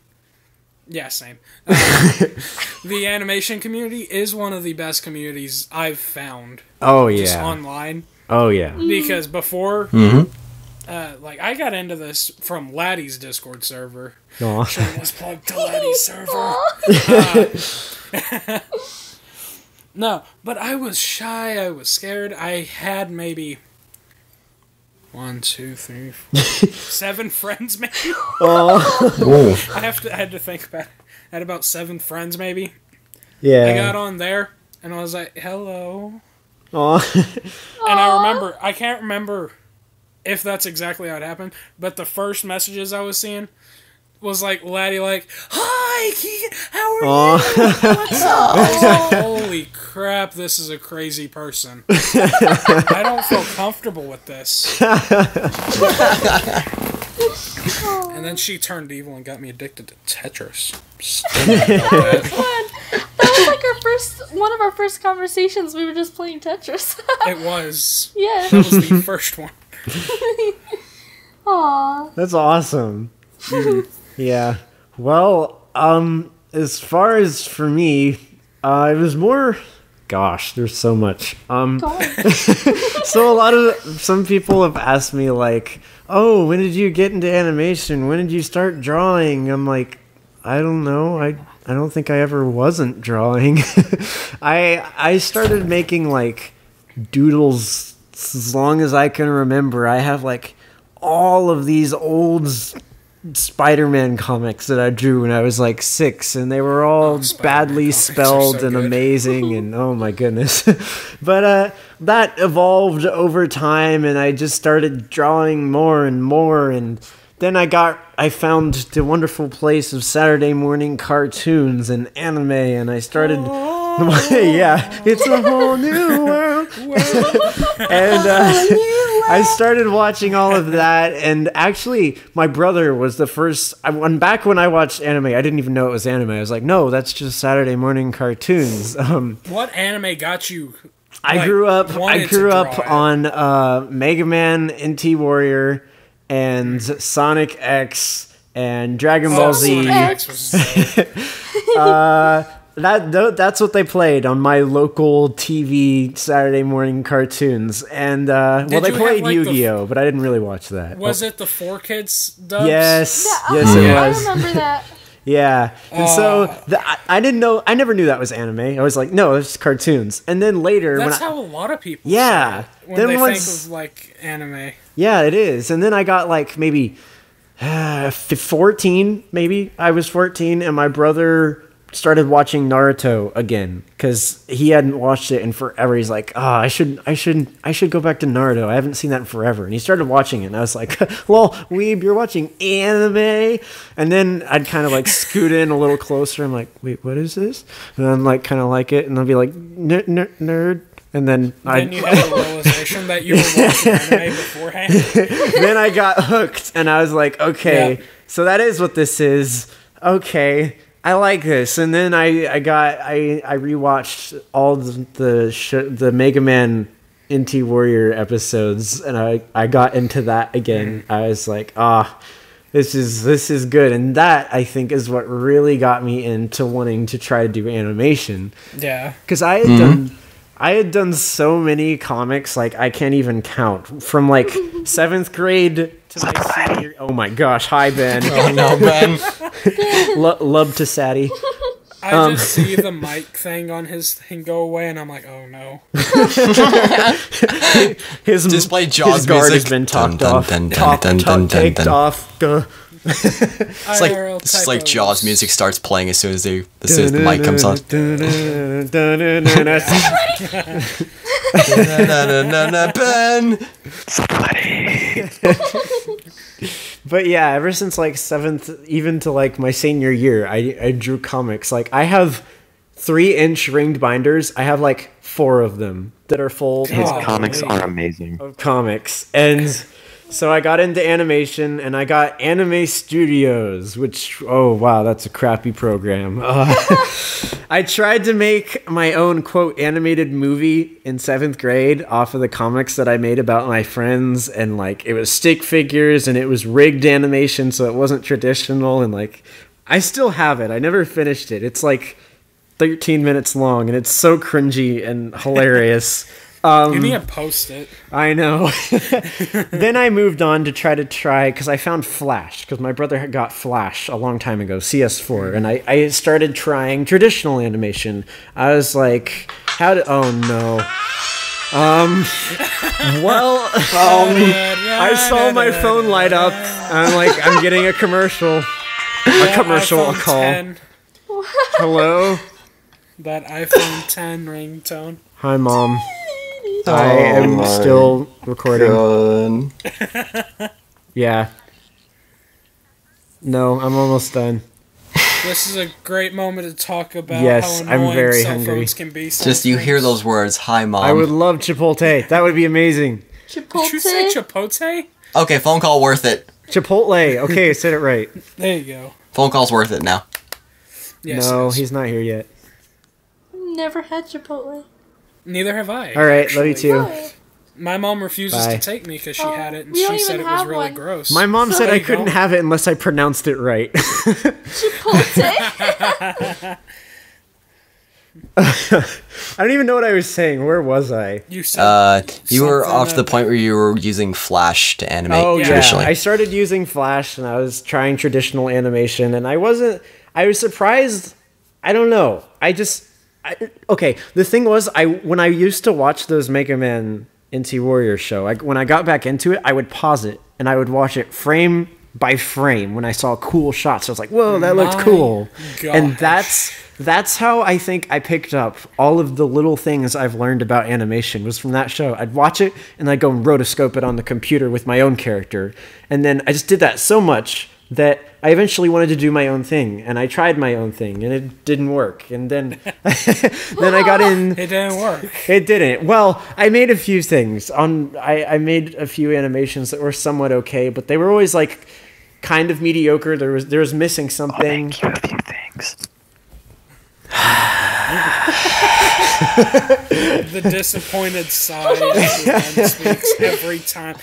Yeah, same. The animation community is one of the best communities I've found. Oh, yeah. Just online. Oh, yeah. Because before... like, I got into this from Laddi's Discord server. Shameless plug to Laddi's server. No, but I was shy, I was scared. I had maybe 1, 2, 3, 4, 7 friends, maybe. I had to think about it. I had about 7 friends, maybe. Yeah. I got on there, and I was like, hello. Aww. And I can't remember if that's exactly how it happened, but the first messages I was seeing was like Laddi, like, hi Keegan, how are you? What's up? I was like, holy crap, this is a crazy person. I don't feel comfortable with this. And then she turned evil and got me addicted to Tetris. That was like one of our first conversations. We were just playing Tetris. It was. Yeah. That was the first one. Aww. That's awesome. Yeah. Well, as far as for me, it was more... Gosh, there's so much. So some people have asked me, like, oh, when did you get into animation? When did you start drawing? I'm like, I don't know. I don't think I ever wasn't drawing. I started making, like, doodles as long as I can remember. I have, like, all of these old Spider-Man comics that I drew when I was like 6, and they were all badly spelled and amazing, and oh my goodness. But that evolved over time, and I just started drawing more and more, and then I found the wonderful place of Saturday morning cartoons and anime, and I started yeah, it's a whole new world. And I started watching all of that, and actually, my brother was the first. Back when I watched anime, I didn't even know it was anime. I was like, no, that's just Saturday morning cartoons. What anime got you? I grew up on Mega Man, NT Warrior, and Sonic X, and Dragon Ball Z. Sonic X was That's what they played on my local TV Saturday morning cartoons, and they played Yu-Gi-Oh, but I didn't really watch that. Was it the 4Kids dubs? Yes, Yeah, yes, it was. I remember that. Yeah, and so I didn't know. I never knew that was anime. I was like, no, it's cartoons. And then later, that's how a lot of people. Yeah, say it when they think of like anime. Yeah, it is. And then I got like maybe 14. Maybe I was 14, and my brother started watching Naruto again because he hadn't watched it in forever. He's like, I should go back to Naruto. I haven't seen that in forever. And he started watching it, and I was like, lol, weeb, you're watching anime? And then I'd kind of like scoot in a little closer. I'm like, wait, what is this? And I'm like, kind of like it, and I'll be like, nerd. And then you had a realization that you were watching anime beforehand. Then I got hooked, and I was like, okay, so that is what this is. Okay, I like this. And then I rewatched all the Mega Man NT Warrior episodes, and I got into that again. I was like, this is good. And that, I think, is what really got me into wanting to try to do animation. Yeah. Because I had done I had done so many comics, like, I can't even count. From, like, 7th grade to my senior... Oh, my gosh. Hi, Ben. Oh, no, Ben. Love to Sadie. I just see the mic thing on his thing go away, and I'm like, oh, no. His Display Jaws guard music. has been talked off. Taked off. It's like Jaws music starts playing as soon as the mic comes on. Ben. But yeah, ever since like 7th, even to like my senior year, I drew comics. Like I have 3-inch ringed binders. I have like 4 of them that are full. His comics are amazing. Of comics. And so I got into animation, and I got Anime Studios, which, oh wow, that's a crappy program. I tried to make my own, quote, animated movie in 7th grade off of the comics that I made about my friends, and like it was stick figures, and it was rigged animation, so it wasn't traditional, and like I still have it. I never finished it. It's like 13 minutes long, and it's so cringy and hilarious. You need to post it. I know. Then I moved on to try, because I found Flash, because my brother had got Flash a long time ago, CS4, and I started trying traditional animation. I was like, oh no. I saw my phone light up. I'm like, I'm getting a commercial. A call. 10. Hello? That iPhone 10 ringtone. Hi, Mom. I am still recording. Yeah. No, I'm almost done. This is a great moment to talk about yes, how annoying I'm very cell hungry. phones can be. Just you hear those words, hi, Mom. I would love Chipotle. That would be amazing. Chipotle? Did you say Chipotle? Okay, phone call worth it. Chipotle. Okay, said it right. There you go. Phone call's worth it now. Yes, No, it is. he's not here yet. Never had Chipotle. Neither have I. All right, actually. love you too. Why? My mom refuses Bye. to take me because she had it, and we don't she said even it was have really one. gross. My mom said There I you couldn't go. have it unless I pronounced it right. Chipotle? I don't even know what I was saying. Where was I? You said You were something off to the about- point where you were using Flash to animate Oh, traditionally. yeah. I started using Flash, and I was trying traditional animation, and I was surprised. I don't know. Okay, the thing was, when I used to watch those Mega Man NT Warrior show, when I got back into it, I would pause it, and I would watch it frame by frame when I saw cool shots. I was like, whoa, that looked cool. And that's how I think I picked up all of the little things I've learned about animation was from that show. I'd watch it, and I'd go and rotoscope it on the computer with my own character. And then I just did that so much that I eventually wanted to do my own thing, and I tried my own thing, and it didn't work. And then then I got in. It didn't work. It didn't. Well, I made a few things. I made a few animations that were somewhat okay, but they were always like kind of mediocre. There was missing something. Thank you, a few things. The disappointed sigh as Ben speaks every time.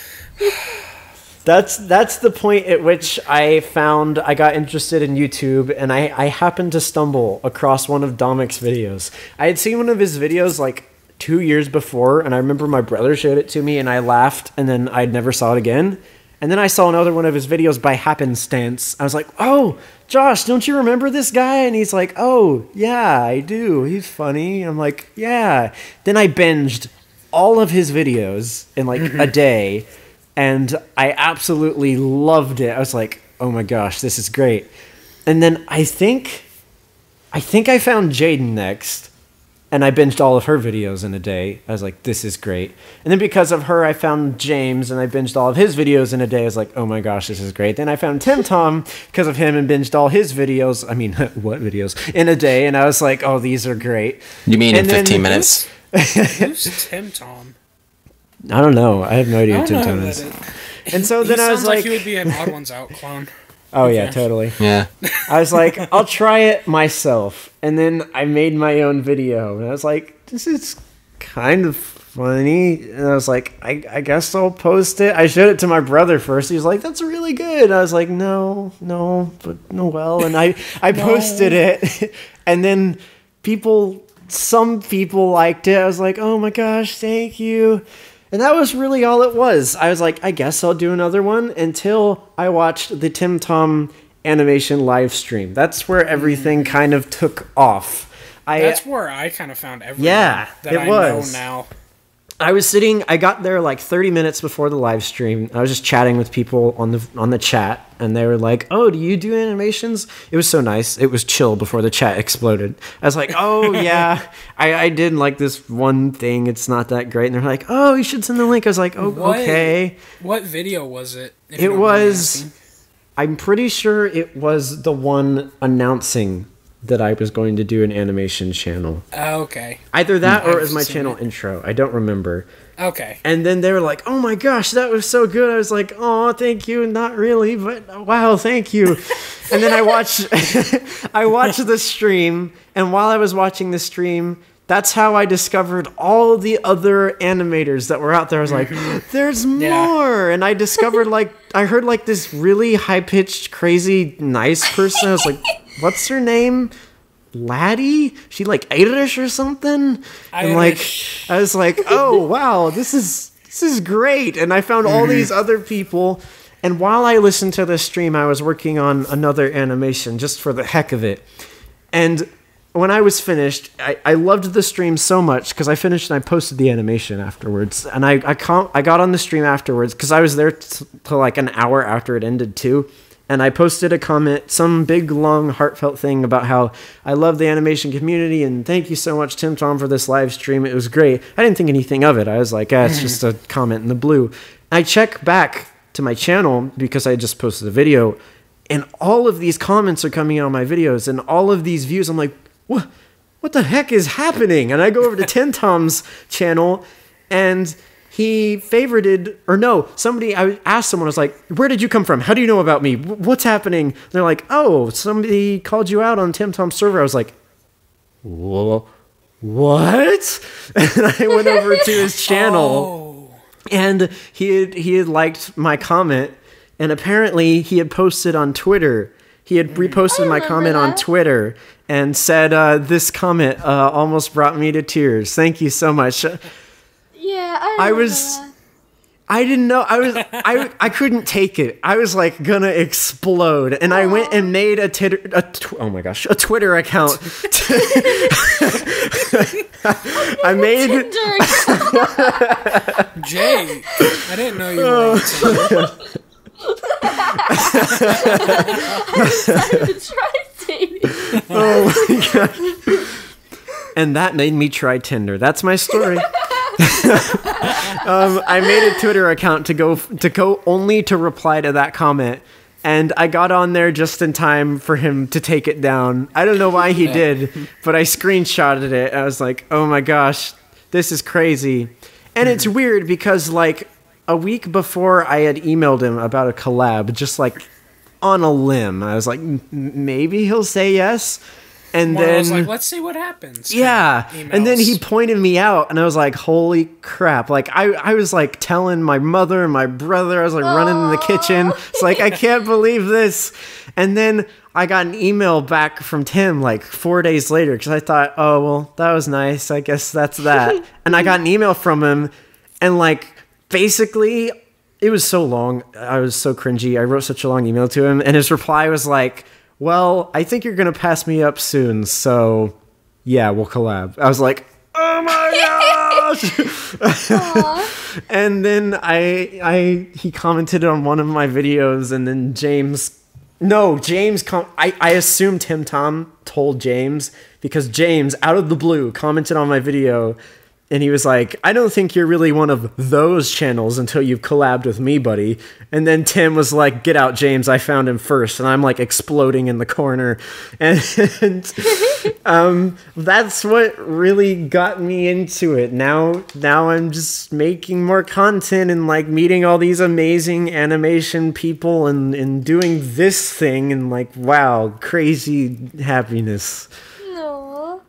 That's the point at which I found I got interested in YouTube, and I happened to stumble across one of Domic's videos. I had seen one of his videos like 2 years before, and I remember my brother showed it to me, and I laughed, and then I never saw it again. And then I saw another one of his videos by happenstance. I was like, oh, Josh, don't you remember this guy? And he's like, oh, yeah, I do. He's funny. I'm like, yeah. Then I binged all of his videos in like a day. And I absolutely loved it. I was like, oh my gosh, this is great. And then I think I found Jaden next, and I binged all of her videos in a day. I was like, this is great. And then because of her, I found James, and I binged all of his videos in a day. I was like, oh my gosh, this is great. Then I found Tim Tom because of him and binged all his videos. I mean, what videos? In a day. And I was like, oh, these are great. You mean And in 15 then- minutes? Who's Tim Tom? I don't know. I have no idea I who don't Tim know Tom who is. that is. And so then He I was sounds like like, he would be an Odd Ones Out clone. oh yeah, Okay. totally. Yeah. I was like, I'll try it myself. And then I made my own video. And I was like, this is kind of funny. And I was like, I guess I'll post it. I showed it to my brother first. He was like, that's really good. And I was like, no, well. And I posted it. And then people some people liked it. I was like, oh my gosh, thank you. And that was really all it was. I was like, I guess I'll do another one until I watched the Tim Tom animation live stream. That's where everything kind of took off. That's where I kind of found everything that I know now. I got there like 30 minutes before the live stream. I was just chatting with people on the chat, and they were like, oh, do you do animations? It was so nice. It was chill before the chat exploded. I was like, oh, yeah, I did like this one thing. It's not that great. And they're like, oh, you should send the link. I was like, oh, okay. What video was it? It was, I'm pretty sure it was the one announcing that I was going to do an animation channel. Okay. Either that or it was my channel intro. I don't remember. Okay. And then they were like, oh my gosh, that was so good. I was like, oh, thank you. Not really, but wow, thank you. And then I watched the stream. And while I was watching the stream, that's how I discovered all the other animators that were out there. I was like, there's more. And I discovered, I heard this really high-pitched, crazy, nice person. I was like, what's her name? Laddi? She Irish or something? And I was like, oh wow, this is great. And I found all these other people. And while I listened to the stream, I was working on another animation just for the heck of it. And when I was finished, I loved the stream so much because I finished and I posted the animation afterwards. And I got on the stream afterwards because I was there till an hour after it ended too. And I posted a comment, some big, long, heartfelt thing about how I love the animation community and thank you so much, Tim Tom, for this live stream. It was great. I didn't think anything of it. I was like, it's just a comment in the blue. I check back to my channel because I just posted a video, and all of these comments are coming out on my videos and all of these views. I'm like, what the heck is happening? And I go over to Tim Tom's channel, and he favorited, I asked someone, I was like, where did you come from? How do you know about me? What's happening? And they're like, oh, somebody called you out on Tim Tom's server. I was like, whoa, what? And I went over to his channel, and he had liked my comment, and apparently he had posted on Twitter. He had reposted my comment on Twitter and said, this comment almost brought me to tears. Thank you so much. Yeah, I didn't know. I couldn't take it. I was gonna explode, and I went and made a Twitter account. I made Tinder account. Jay, I didn't know you were on Tinder. I decided to try dating. Oh my god! And that made me try Tinder. That's my story. I made a Twitter account to go only to reply to that comment, and I got on there just in time for him to take it down. I don't know why he did, but I screenshotted it. I was like, oh my gosh, this is crazy. And it's weird because a week before I had emailed him about a collab, just on a limb. I was like, maybe he'll say yes. And then I was like, let's see what happens. Yeah. And then he pointed me out, and I was like, holy crap. I was telling my mother and my brother, I was running in the kitchen. It's I can't believe this. And then I got an email back from Tim 4 days later because I thought, oh, well, that was nice. I guess that's that. And I got an email from him, and basically, it was so long. I was so cringy. I wrote such a long email to him, and his reply was well, I think you're going to pass me up soon, so yeah, we'll collab. I was like, oh my gosh! And then he commented on one of my videos, and then I assumed Tim Tom told James, because James, out of the blue, commented on my video, and he was like, I don't think you're really one of those channels until you've collabed with me, buddy. And then Tim was like, get out, James. I found him first. And I'm exploding in the corner. And that's what really got me into it. Now I'm just making more content and meeting all these amazing animation people and doing this thing. And wow, crazy happiness. No.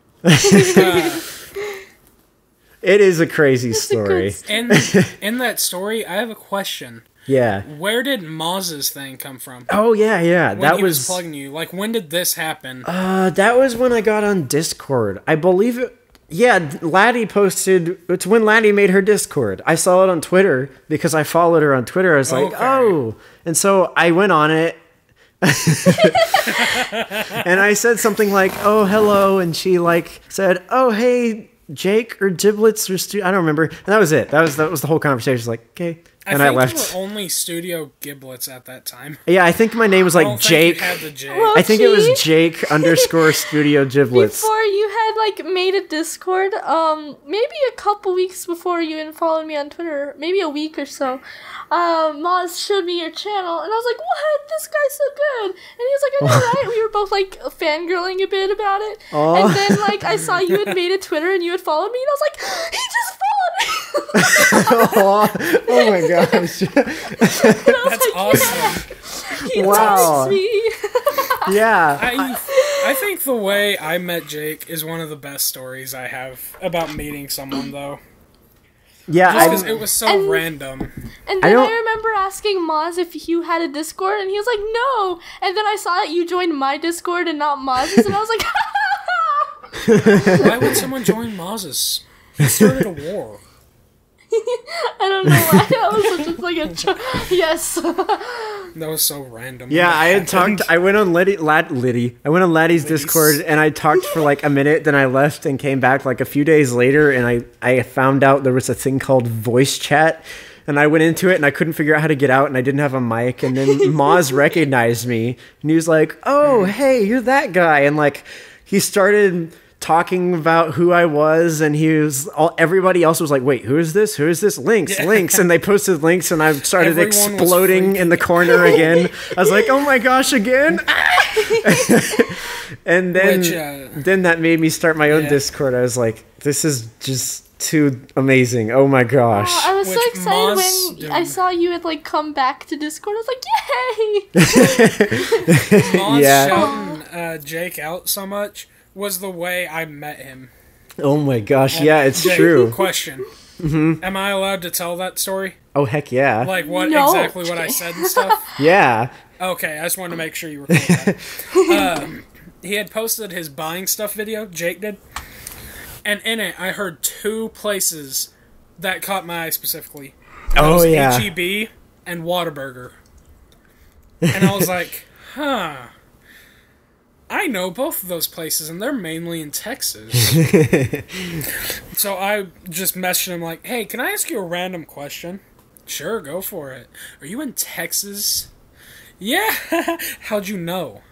It is a crazy story. In that story, I have a question. Yeah. Where did Moz's thing come from? Oh, yeah. When he was plugging you. When did this happen? That was when I got on Discord. I believe Yeah, Laddi posted. It's when Laddi made her Discord. I saw it on Twitter because I followed her on Twitter. I was like, oh, and so I went on it, and I said something like, "Oh, hello," and she like said, "Oh, hey, Jake or Giblets or I don't remember." And that was it. That was the whole conversation. I was like, okay. And I left. There were only Studio Giblets at that time. Yeah, I think my name was like Jake. I think it was Jake _ Studio Giblets. Before you had like made a Discord, maybe a couple weeks before you even followed me on Twitter, maybe a week or so, Moz showed me your channel, and I was like, what? This guy's so good. And he was like, I know, right? We were both like fangirling a bit about it. Aww. And then like I saw you had made a Twitter and you had followed me, and I was like, he just followed me. Oh my gosh. That's awesome. Yeah, he Wow. me. Yeah. I think the way I met Jake is one of the best stories I have about meeting someone, though. Yeah, Just 'cause it was so random. And then I remember asking Moz if you had a Discord, and he was like, no. And then I saw that you joined my Discord and not Moz's, and I was like, Why would someone join Moz's? He started a war. I don't know why. That was just like a yes. That was so random. Yeah, I had talked. I went on Laddi's Discord, and I talked for like a minute. Then I left and came back like a few days later, and I found out there was a thing called voice chat, and I went into it, and I couldn't figure out how to get out, and I didn't have a mic, and then Moz recognized me, and he was like, "Oh, hey, you're that guy," and like he started talking about who I was, and everybody else was like, wait, who is this? Links, and they posted links, and I started exploding in the corner again. I was like, oh my gosh, again. And then that made me start my own Discord. I was like, this is just too amazing. Oh my gosh. I was so excited when I saw you had like come back to Discord. I was like, yay. Moz shouting Jake out so much was the way I met him. Oh my gosh, yeah, it's true. Question. Mm-hmm. Am I allowed to tell that story? Oh, heck yeah. Like exactly what I said and stuff? Yeah. Okay, I just wanted to make sure you were cool with that. He had posted his buying stuff video, Jake did, and in it I heard two places that caught my eye specifically. It was H-E-B and Whataburger. And I was like, huh. I know both of those places, and they're mainly in Texas. So I just messaged him like, hey, can I ask you a random question? Sure, go for it. Are you in Texas? Yeah. How'd you know?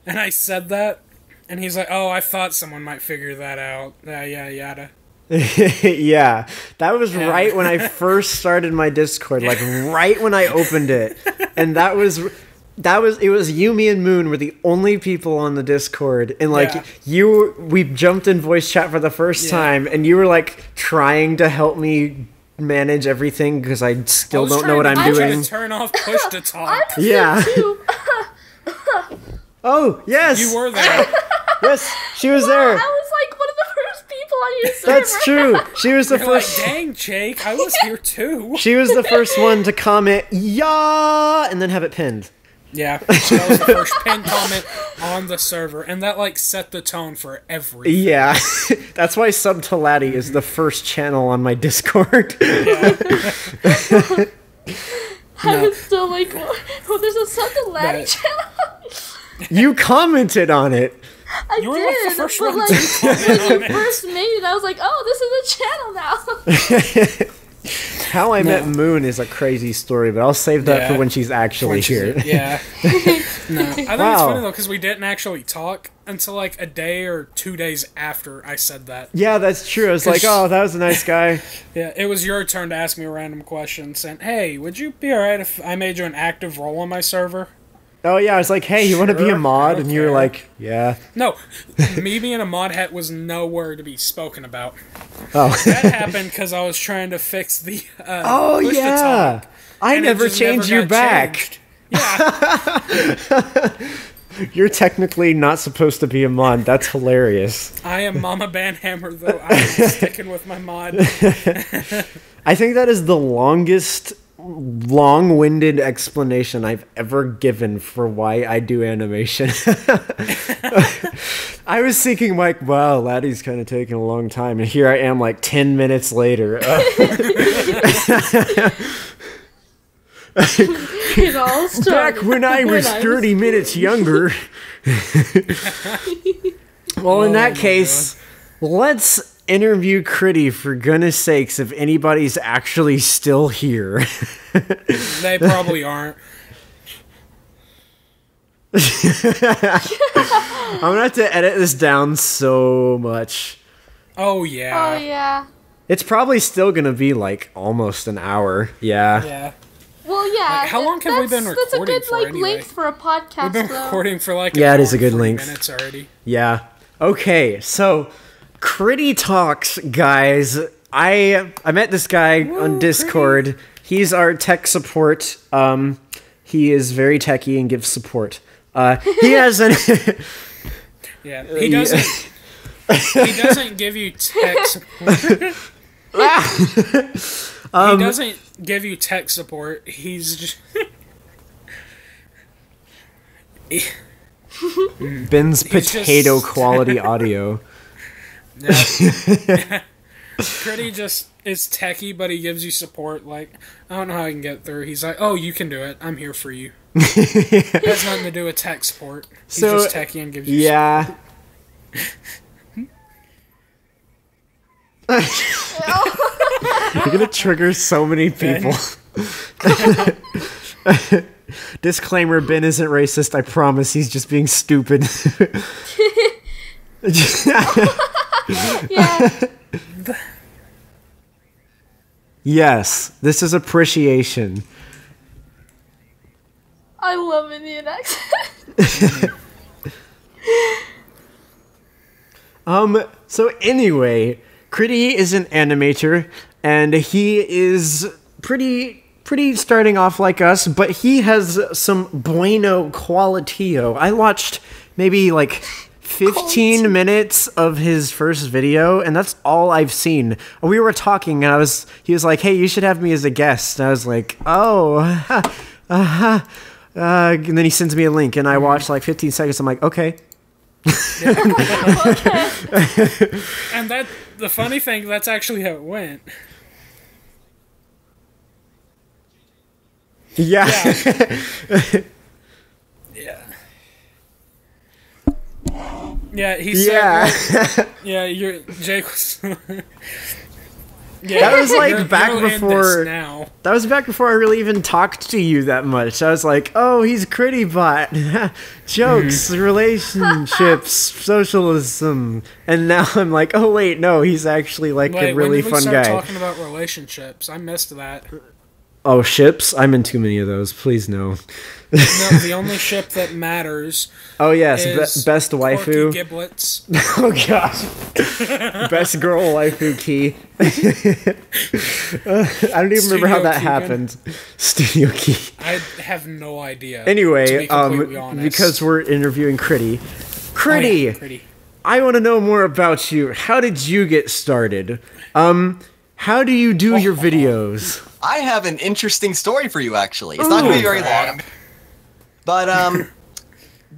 And I said that, and he's like, oh, I thought someone might figure that out. Yeah, yada. Yeah, that was right when I first started my Discord, like right when I opened it. And it was you, me, and Moon were the only people on the Discord, and like we jumped in voice chat for the first time, and you were like trying to help me manage everything because I still don't know what I'm doing. To turn off push to talk. Yeah. Oh yes, you were there. Yes, she was there. I was like one of the first people on your server. That's true. She was the first. Like, dang, Jake, I was here too. She was the first one to comment, yeah, and then have it pinned. Yeah, so that was the first pinned comment on the server, and that like set the tone for everything. Yeah, that's why Sub to Laddi is the first channel on my Discord. Yeah. I was still like, oh, there's a Sub to Laddi channel. You commented on it. I did, like the first but one like when you first made it, I was like, oh, this is a channel now. How I met Moon is a crazy story, but I'll save that for when she's actually here. Yeah. No. I think it's funny though, because we didn't actually talk until like a day or 2 days after I said that. Yeah, that's true. I was like, oh, that was a nice guy. Yeah, it was your turn to ask me a random question, saying, hey, would you be alright if I made you an active role on my server? Oh yeah, I was like, hey, you want to be a mod? And you were like, yeah. No, me being a mod hat was nowhere to be spoken about. Oh. That happened because I was trying to fix the oh push yeah, to talk, I never changed your back. Changed. Yeah. You're technically not supposed to be a mod. That's hilarious. I am Mama Banhammer though. I'm sticking with my mod. I think that is the longest long-winded explanation I've ever given for why I do animation. I was thinking, like, wow, Laddi's kind of taking a long time, and here I am, like, 10 minutes later. It all started. Back when I was 30 minutes younger. Well, in that case, let's interview Chitty, for goodness sakes, if anybody's actually still here. They probably aren't. I'm gonna have to edit this down so much. Oh, yeah. Oh, yeah. It's probably still gonna be, like, almost an hour. Yeah. Yeah. Well, yeah. Like, how long have we been That's a recording good, for like, anyway? length for a podcast, We've been though. recording for like Yeah, an it is hour a good and 40 length. minutes already. Yeah. Okay, so Chitty Talks, guys. I met this guy on Discord. He's our tech support. He is very techy and gives support. He has an Yeah, he doesn't. He doesn't give you tech support. He doesn't give you tech support. He's just. Ben's potato quality audio. Yeah. Chitty just is techy, but he gives you support. Like, I don't know how I can get through. He's like, oh, you can do it. I'm here for you. It has nothing to do with tech support. He's just techy and gives you yeah. You're gonna trigger so many people. Disclaimer, Ben isn't racist, I promise, he's just being stupid. Yeah. Yes, this is appreciation. I love Indian accent. So anyway, Chitty is an animator, and he is pretty starting off like us, but he has some bueno qualitio. I watched maybe like 15 minutes of his first video, and that's all I've seen. We were talking, and he was like, hey, you should have me as a guest. And I was like, oh, and then he sends me a link, and I watched like 15 seconds. I'm like, okay. And the funny thing, that's actually how it went. Yeah. Yeah. Yeah, he said, yeah, Jake was... Yeah, that was like back you'll end before. this now. That was back before I really even talked to you that much. I was like, "Oh, he's Chitty bot, jokes, relationships, socialism," and now I'm like, "Oh wait, no, he's actually like a really when did we fun start guy." Talking about relationships, I missed that. Oh, ships? I'm in too many of those. Please no. No, the only ship that matters. Oh yes, is best waifu. Giblets. Oh gosh, best girl waifu key. I don't even remember how that Keegan. happened. Studio key. I have no idea. Anyway, to be completely honest. because we're interviewing Chitty. Chitty, Chitty. I want to know more about you. How did you get started? How do you do your videos? I have an interesting story for you, actually. It's not going to be very long. But,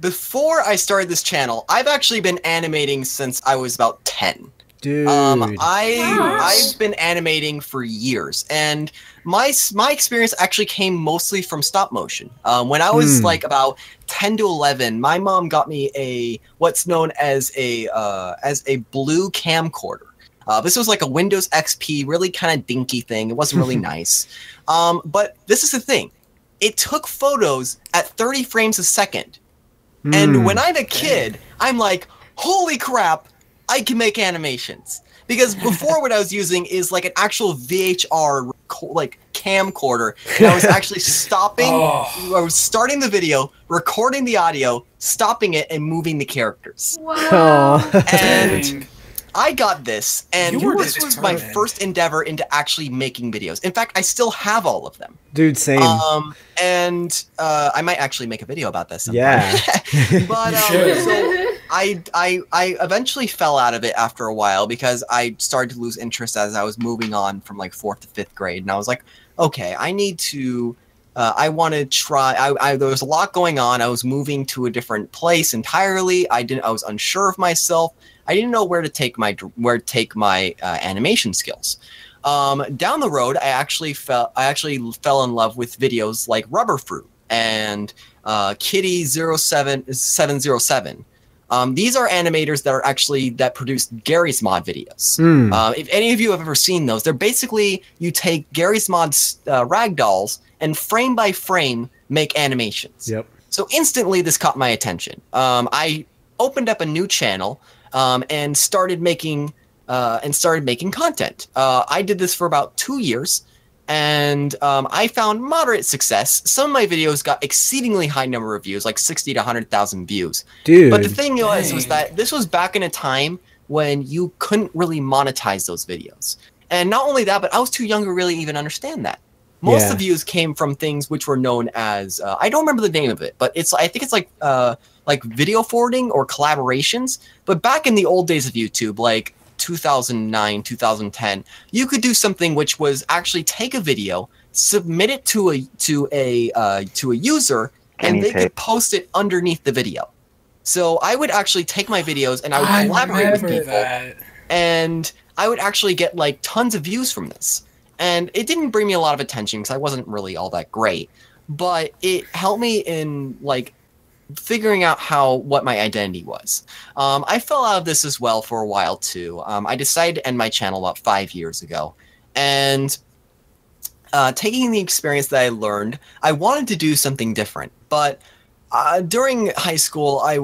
before I started this channel, I've actually been animating since I was about 10. Dude. I've been animating for years, and my experience actually came mostly from stop motion. When I was like about 10 to 11, my mom got me what's known as a blue camcorder. This was like a Windows XP, really kind of dinky thing. It wasn't really nice. But this is the thing. It took photos at 30 frames a second. And when I'm a kid, I'm like, holy crap, I can make animations. Because before what I was using is like an actual VHR like camcorder. And I was actually stopping, I was starting the video, recording the audio, stopping it, and moving the characters. Wow. And I got this, and this was my determined. first endeavor into actually making videos. In fact, I still have all of them. Dude, same. And I might actually make a video about this sometime. Yeah. But so I eventually fell out of it after a while because I started to lose interest as I was moving on from like 4th to 5th grade, and I was like, okay, I need to. I want to try. There was a lot going on. I was moving to a different place entirely. I was unsure of myself. I didn't know where to take my animation skills. Down the road, I actually fell in love with videos like Rubber Fruit and Kitty 0707. These are animators that produce Garry's Mod videos. If any of you have ever seen those, they're basically you take Garry's Mod's ragdolls and frame by frame make animations. Yep. So instantly, this caught my attention. I opened up a new channel and started making content. I did this for about 2 years. And I found moderate success. Some of my videos got exceedingly high number of views, like 60 to 100,000 views. Dude. But the thing was that this was back in a time when you couldn't really monetize those videos. And not only that, but I was too young to really even understand that. Most of the views came from things which were known as I don't remember the name of it, but I think it's like video forwarding or collaborations. But back in the old days of YouTube, like 2009, 2010, you could do something which was actually take a video, submit it to a user, and they could post it underneath the video. So I would actually take my videos and I would collaborate with people, and I would actually get like tons of views from this. And it didn't bring me a lot of attention because I wasn't really all that great, but it helped me in like figuring out what my identity was. I fell out of this as well for a while too. I decided to end my channel about 5 years ago, and taking the experience that I learned, I wanted to do something different. But during high school, I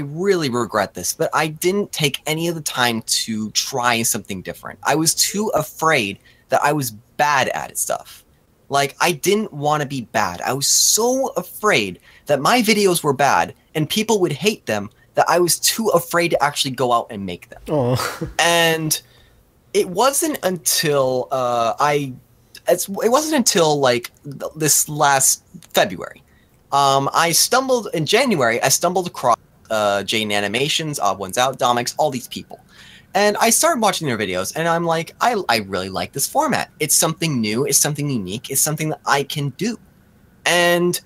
really regret this, but I didn't take any of the time to try something different. I was too afraid that I was bad at stuff. Like, I didn't want to be bad. I was so afraid that my videos were bad and people would hate them that I was too afraid to actually go out and make them. Oh. And it wasn't until like this last February. In January, I stumbled across Jane Animations, Odd Ones Out, Domix, all these people. And I started watching their videos, and I'm like, I really like this format. It's something new, it's something unique, it's something that I can do. And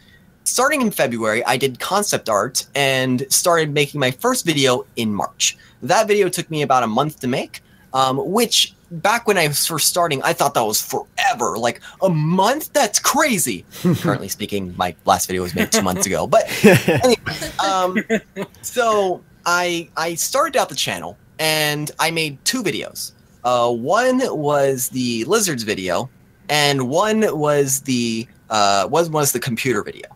starting in February, I did concept art and started making my first video in March. That video took me about a month to make, which back when I was first starting, I thought that was forever. Like, a month? That's crazy. Currently speaking, my last video was made 2 months ago. But anyway, so I started out the channel, and I made 2 videos. One was the lizards video, and one was the computer video.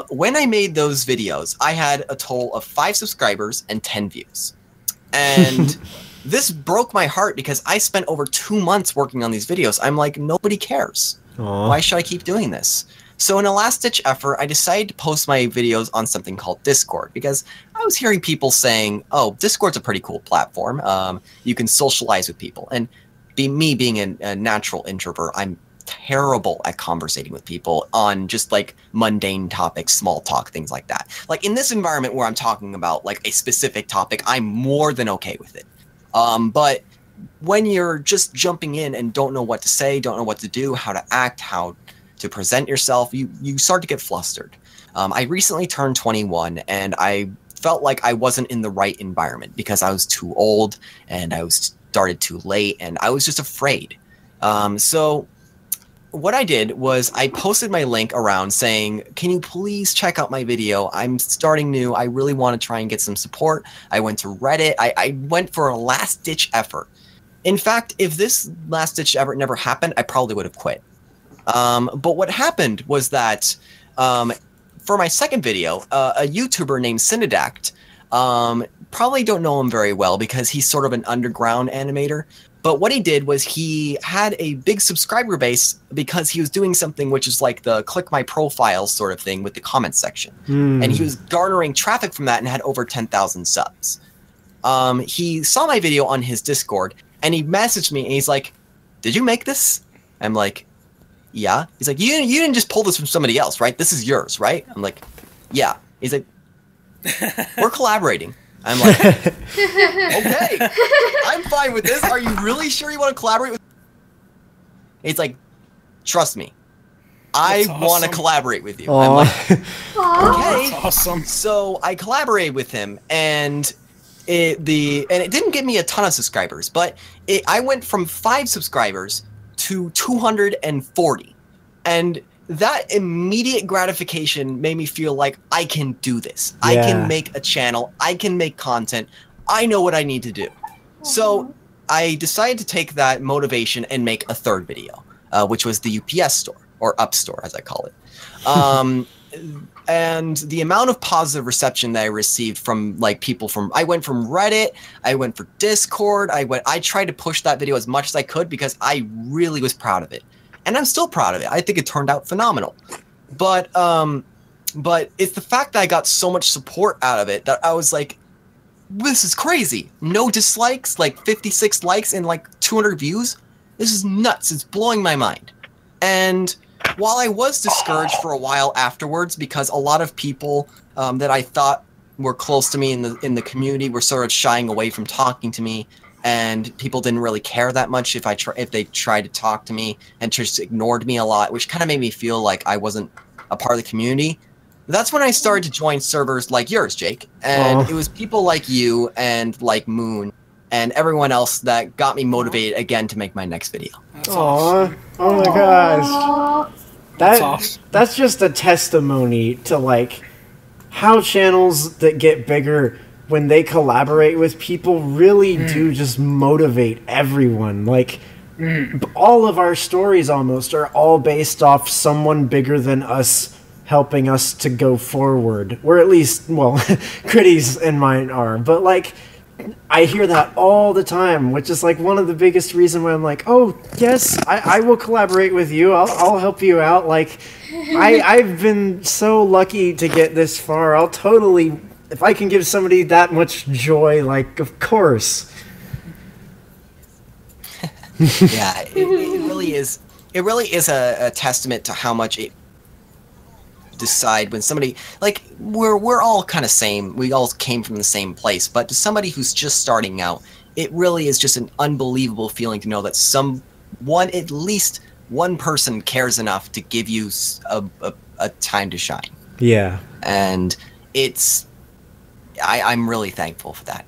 When I made those videos, I had a total of 5 subscribers and 10 views. And this broke my heart because I spent over 2 months working on these videos. I'm like, nobody cares. Aww. Why should I keep doing this? So in a last-ditch effort, I decided to post my videos on something called Discord, because I was hearing people saying, oh, Discord's a pretty cool platform. You can socialize with people. And me being a natural introvert, I'm terrible at conversating with people on just like mundane topics, small talk, things like that. Like in this environment where I'm talking about like a specific topic, I'm more than okay with it. But when you're just jumping in and don't know what to say, don't know what to do, how to act, how to present yourself, you start to get flustered. I recently turned 21, and I felt like I wasn't in the right environment because I was too old and I was started too late, and I was just afraid. So what I did was I posted my link around saying, can you please check out my video? I'm starting new. I really want to try and get some support. I went to Reddit. I went for a last-ditch effort. In fact, if this last-ditch effort never happened, I probably would have quit. But what happened was that for my second video, a YouTuber named Syndidact, probably don't know him very well because he's sort of an underground animator. But what he did was he had a big subscriber base because he was doing something which is like the click my profile sort of thing with the comments section. And he was garnering traffic from that and had over 10,000 subs. He saw my video on his Discord and he messaged me and he's like, did you make this? I'm like, yeah. He's like, you didn't just pull this from somebody else, right? This is yours, right? I'm like, yeah. He's like, we're collaborating. I'm like, okay, I'm fine with this. Are you really sure you want to collaborate with? He's like, trust me. I That's want to awesome. collaborate with you. Aw. I'm like, okay. That's awesome. So I collaborated with him, and it didn't give me a ton of subscribers, but I went from 5 subscribers to 240, and that immediate gratification made me feel like I can do this. I can make a channel. I can make content. I know what I need to do. So I decided to take that motivation and make a 3rd video, which was the UPS store, or Up Store, as I call it. And the amount of positive reception that I received from like people from, I went from Reddit, I went for Discord, I tried to push that video as much as I could because I really was proud of it. And I'm still proud of it. I think it turned out phenomenal. But it's the fact that I got so much support out of it that I was like, this is crazy. No dislikes, like 56 likes and like 200 views. This is nuts. It's blowing my mind. And while I was discouraged for a while afterwards because a lot of people that I thought were close to me in the community were sort of shying away from talking to me, and people didn't really care that much if they tried to talk to me and just ignored me a lot, which kind of made me feel like I wasn't a part of the community. That's when I started to join servers like yours, Jake, and it was people like you and like Moon and everyone else that got me motivated again to make my next video. Aw. Oh my gosh. That's awesome. That's just a testimony to like how channels that get bigger when they collaborate with people really do just motivate everyone. Like all of our stories almost are all based off someone bigger than us helping us to go forward. Or at least, well, Critty's and mine are. But like I hear that all the time, which is like one of the biggest reasons why I'm like, oh yes, I will collaborate with you. I'll help you out. Like I've been so lucky to get this far. I'll totally, if I can give somebody that much joy, like of course. Yeah, it really is. It really is a testament to how much it decide when somebody, like, we're all kind of same, we all came from the same place, but to somebody who's just starting out, it really is just an unbelievable feeling to know that at least one person cares enough to give you a time to shine. Yeah. And I'm really thankful for that.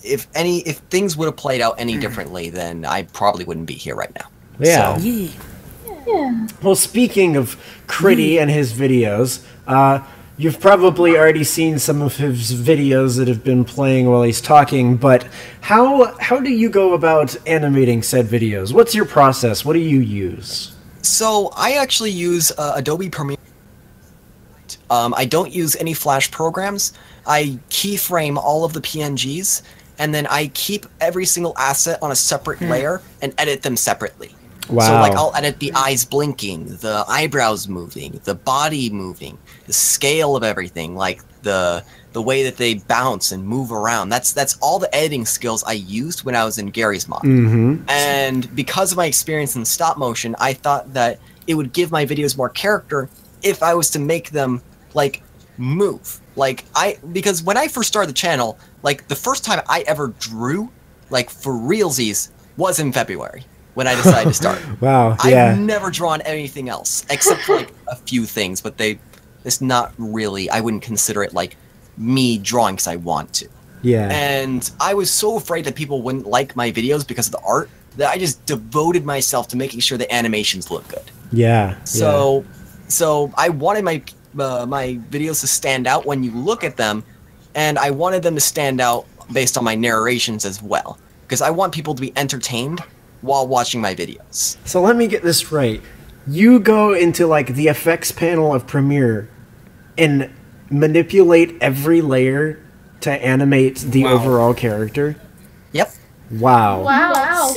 If things would have played out any differently, then I probably wouldn't be here right now. Yeah. So, Yeah. Well, speaking of Chitty and his videos, you've probably already seen some of his videos that have been playing while he's talking, but how do you go about animating said videos? What's your process? What do you use? So I actually use Adobe Premiere. I don't use any Flash programs. I keyframe all of the PNGs, and then I keep every single asset on a separate layer and edit them separately. Wow. So like I'll edit the eyes blinking, the eyebrows moving, the body moving, the scale of everything, like the way that they bounce and move around. That's all the editing skills I used when I was in Gary's mod. And because of my experience in stop motion, I thought that it would give my videos more character if I was to make them like move. Because when I first started the channel, like the first time I ever drew, like for realsies, was in February. When I decided to start. Wow, yeah. I've never drawn anything else, except for like a few things, but it's not really, I wouldn't consider it like me drawing because I want to. Yeah. And I was so afraid that people wouldn't like my videos because of the art that I just devoted myself to making sure the animations look good. Yeah. So I wanted my videos to stand out when you look at them, and I wanted them to stand out based on my narrations as well, because I want people to be entertained while watching my videos. So let me get this right. You go into like the effects panel of Premiere and manipulate every layer to animate the overall character? Yep. Wow. Wow.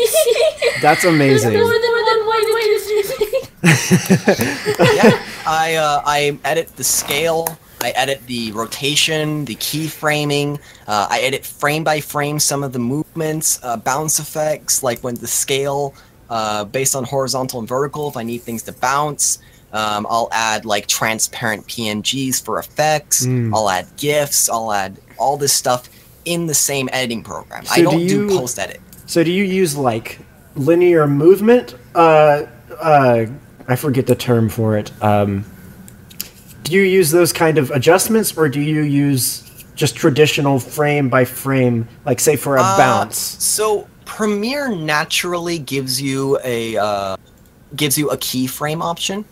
That's amazing. More than one way to see. Yeah. I edit the scale, I edit the rotation, the keyframing, I edit frame by frame some of the movements, bounce effects, like when the scale, based on horizontal and vertical, if I need things to bounce. I'll add like transparent PNGs for effects, I'll add GIFs, I'll add all this stuff in the same editing program. So I don't do post-edit. So do you use like linear movement I forget the term for it. Do you use those kind of adjustments, or do you use just traditional frame by frame, like say for a bounce? So Premiere naturally gives you a keyframe option,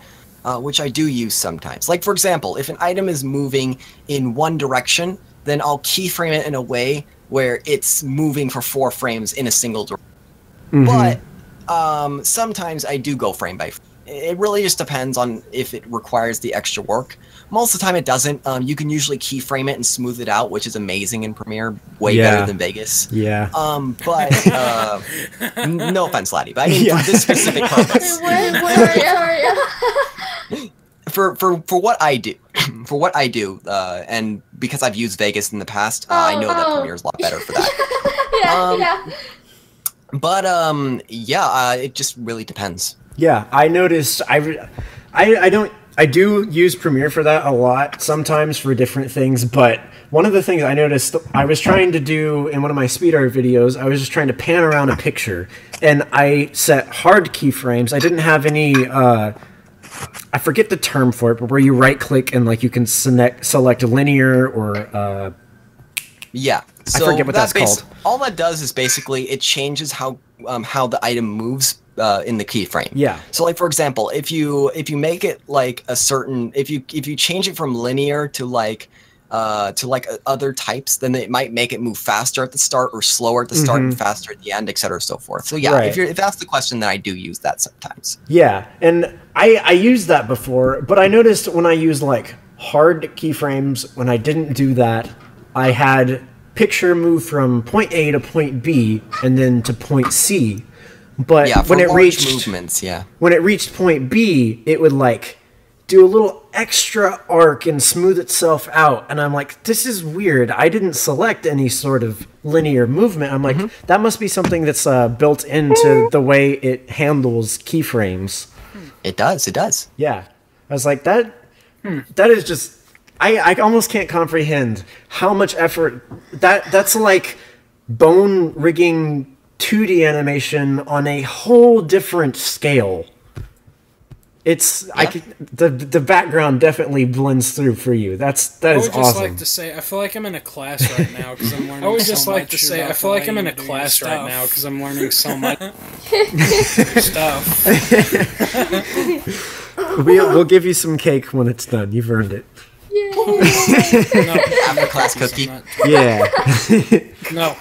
which I do use sometimes. Like for example, if an item is moving in one direction, then I'll keyframe it in a way where it's moving for 4 frames in a single direction. But sometimes I do go frame by frame. It really just depends on if it requires the extra work. Most of the time it doesn't. You can usually keyframe it and smooth it out, which is amazing in Premiere. Way better than Vegas. Yeah. But no offense, Laddi, but I mean for this specific purpose. For what I do, and because I've used Vegas in the past, I know that Premiere is a lot better for that. But it just really depends. Yeah, I noticed. I do use Premiere for that a lot, sometimes for different things. But one of the things I noticed, I was trying to do in one of my speed art videos, I was just trying to pan around a picture, and I set hard keyframes. I didn't have any. I forget the term for it, but where you right click and like you can select linear or. Yeah, so I forget what that's called. All that does is basically it changes how the item moves in the keyframe. Yeah. So like for example, if you make it like a certain if you change it from linear to like other types, then it might make it move faster at the start or slower at the start and faster at the end, etc. so forth. So yeah, if that's the question, then I do use that sometimes. Yeah, and I used that before, but I noticed when I used like hard keyframes, when I didn't do that, I had picture move from point A to point B and then to point C. But when it reached movements, when it reached point B, it would like do a little extra arc and smooth itself out. And I'm like, this is weird. I didn't select any sort of linear movement. I'm like, that must be something that's built into the way it handles keyframes. It does. Yeah. I was like, that is just... I almost can't comprehend how much effort... That's like bone rigging 2D animation on a whole different scale. It's the background definitely blends through for you. That is awesome. I would just like to say I feel like I'm in a class right now because I'm learning. I feel like I'm in a class right now because I'm learning so much stuff. We'll give you some cake when it's done. You've earned it. After class cookie. Yeah. No.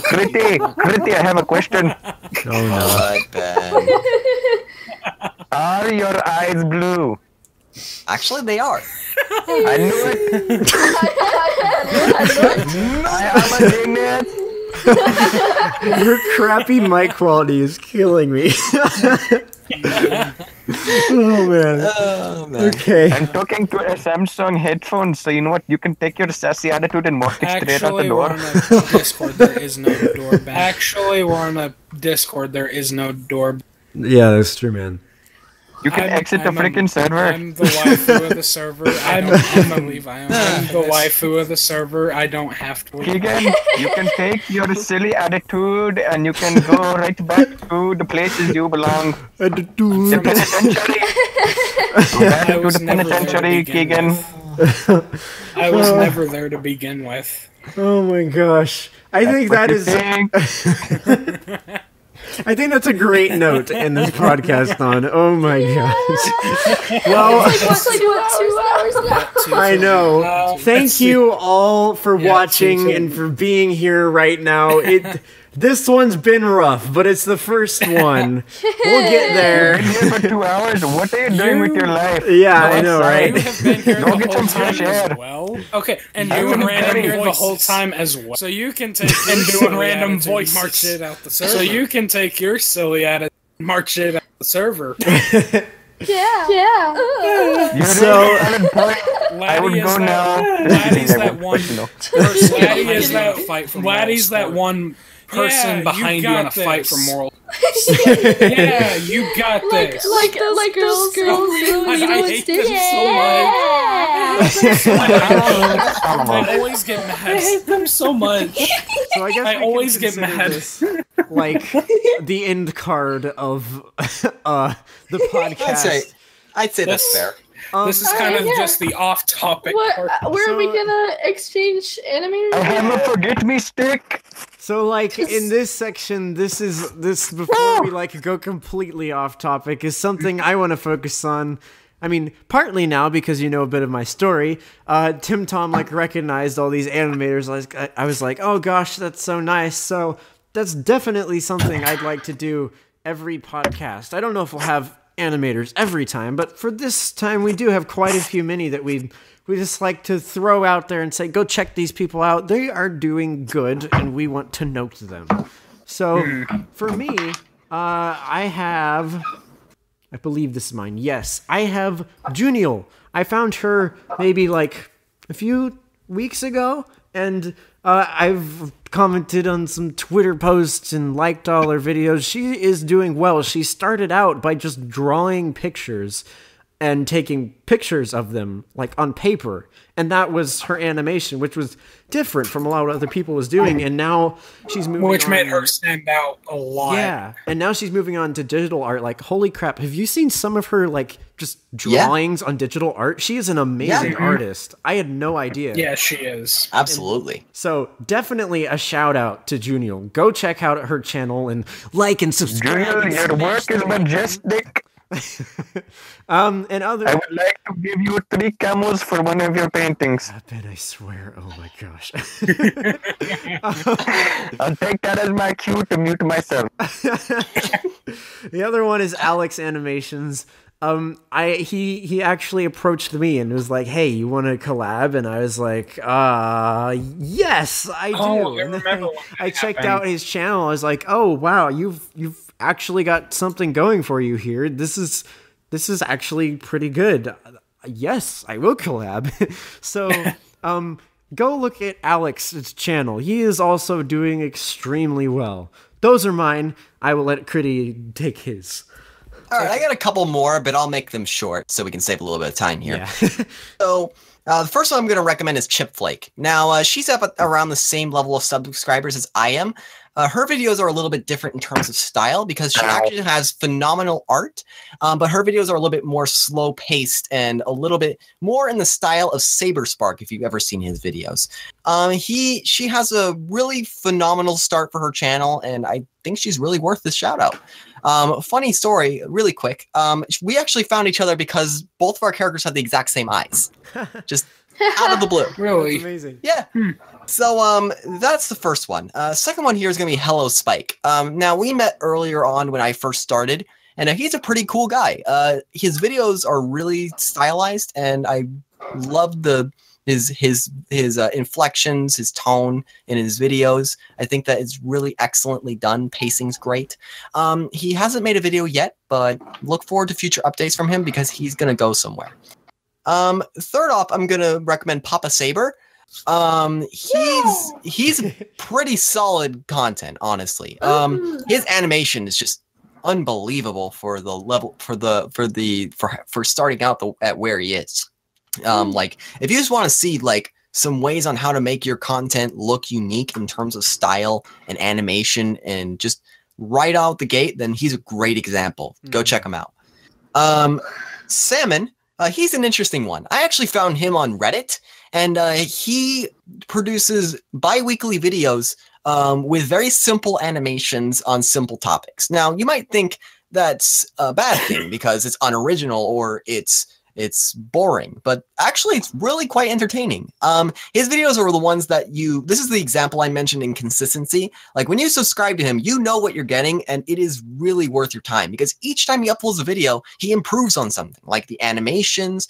Chitty, I have a question. Oh no. Ben. Are your eyes blue? Actually, they are. I knew it. I am a genius. Your crappy mic quality is killing me. Oh man. Okay. I'm talking to a Samsung headphones, so you know what? You can take your sassy attitude and walk it straight out the door. Actually, we're on a Discord. There is no door. Yeah, that's true, man. You can exit the freaking server. I'm the waifu of the server. I'm the waifu of the server. I don't have to leave. Keegan, you can take your silly attitude and you can go right back to the places you belong. The penitentiary. I was never there to begin with. I was never there to begin with. Oh my gosh. I think that is... I think that's a great note to end this podcast on. Oh my gosh. Well, I know. Thank you all for watching and for being here right now. This one's been rough, but it's the first one. We'll get there. You've been here for 2 hours. What are you doing with your life? Yeah, I know, right? You have been here the whole time as well. Okay, and doing random here the whole time as well. So you can take and doing random voice march it out the server. So you can take your silly attitude, march it out the server. Yeah. So I would go now. Laddie's that one person. Laddie's that one person behind you in a fight for moral. Yeah, you got this. Like those girls. I hate them so much. I always get mad. I hate them so much. So I guess I we always can get consider mad. this like the end card of the podcast. I'd say that's fair. This is kind of yeah. just the off-topic part. Where are we So- gonna exchange animators? I have a forget me stick. So like in this section, this before we like go completely off topic is something I want to focus on. I mean, partly now because you know a bit of my story. Tim Tom like recognized all these animators. I was like, oh gosh, that's so nice. So that's definitely something I'd like to do every podcast. I don't know if we'll have animators every time, but for this time we do have quite a few mini that we just like to throw out there and say, go check these people out. They are doing good and we want to note them. So for me, I believe this is mine. Yes, I have Juniel. I found her maybe like a few weeks ago, and I've commented on some Twitter posts and liked all her videos. She is doing well. She started out by just drawing pictures and taking pictures of them, like on paper. And that was her animation, which was different from a lot of other people was doing. And now she's moving Which on. made her stand out a lot. Yeah, and now she's moving on to digital art. Like, holy crap, have you seen some of her, like, just drawings on digital art? She is an amazing artist. I had no idea. Yeah, she is. Absolutely. So, definitely a shout out to Juniel. Go check out her channel and like and subscribe. Junior, your work is majestic. And other... I would like to give you 3 camos for one of your paintings. I swear. Oh my gosh. I'll take that as my cue to mute myself. The other one is Alex Animations. He actually approached me and was like, "Hey, you want to collab?" And I was like, yes, I do." Oh, I And then remember when I that checked happened. out his channel. I was like, "Oh wow, you've actually got something going for you here. This is actually pretty good. Yes, I will collab." So, go look at Alex's channel. He is also doing extremely well. Those are mine. I will let Chitty take his. All right, I got a couple more, but I'll make them short so we can save a little bit of time here. Yeah. So, the first one I'm going to recommend is Chip Flake. Now, she's up at around the same level of subscribers as I am. Her videos are a little bit different in terms of style because she actually has phenomenal art, but her videos are a little bit more slow-paced and a little bit more in the style of Saberspark, if you've ever seen his videos. She has a really phenomenal start for her channel, and I think she's really worth this shout-out. Funny story, really quick. We actually found each other because both of our characters had the exact same eyes. Just out of the blue. Really? That's amazing. Yeah. So that's the first one. Second one here is going to be Hello Spike. Now, we met earlier on when I first started, and he's a pretty cool guy. His videos are really stylized, and I love his inflections, his tone in his videos. I think that it's really excellently done. Pacing's great. He hasn't made a video yet, but look forward to future updates from him because he's going to go somewhere. Third off, I'm going to recommend Papa Saber. He's pretty solid content, honestly. His animation is just unbelievable for the level for starting out at where he is. Like if you just want to see like some ways on how to make your content look unique in terms of style and animation and just right out the gate, then he's a great example. Go check him out. Salmon, he's an interesting one. I actually found him on Reddit, and he produces bi-weekly videos with very simple animations on simple topics. Now, you might think that's a bad thing because it's unoriginal or it's boring, but actually it's really quite entertaining. His videos are the ones that this is the example I mentioned in consistency. Like when you subscribe to him, you know what you're getting, and it is really worth your time because each time he uploads a video, he improves on something like the animations,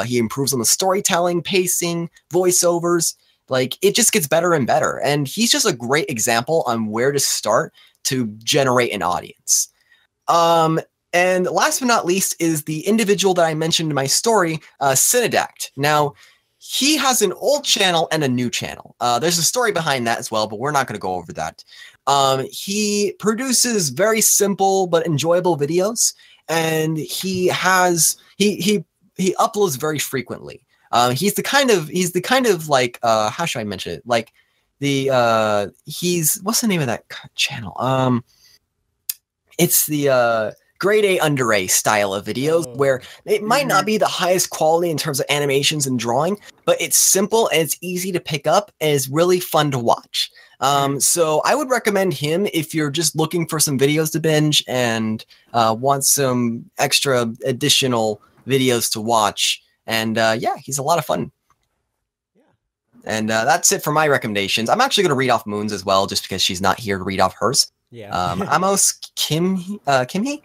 he improves on the storytelling, pacing, voiceovers. Like it just gets better and better. And he's just a great example on where to start to generate an audience. And last but not least is the individual that I mentioned in my story, Cinedact. Now, he has an old channel and a new channel. There's a story behind that as well, but we're not going to go over that. He produces very simple but enjoyable videos, and he uploads very frequently. He's the kind of like how should I mention it? Like he's what's the name of that channel? It's the grade A under A style of videos where it might not be the highest quality in terms of animations and drawing, but it's simple and it's easy to pick up and it's really fun to watch. So I would recommend him if you're just looking for some videos to binge and want some extra additional videos to watch. And yeah, he's a lot of fun. And that's it for my recommendations. I'm actually going to read off Moon's as well, just because she's not here to read off hers. Yeah. Amos Kimhee.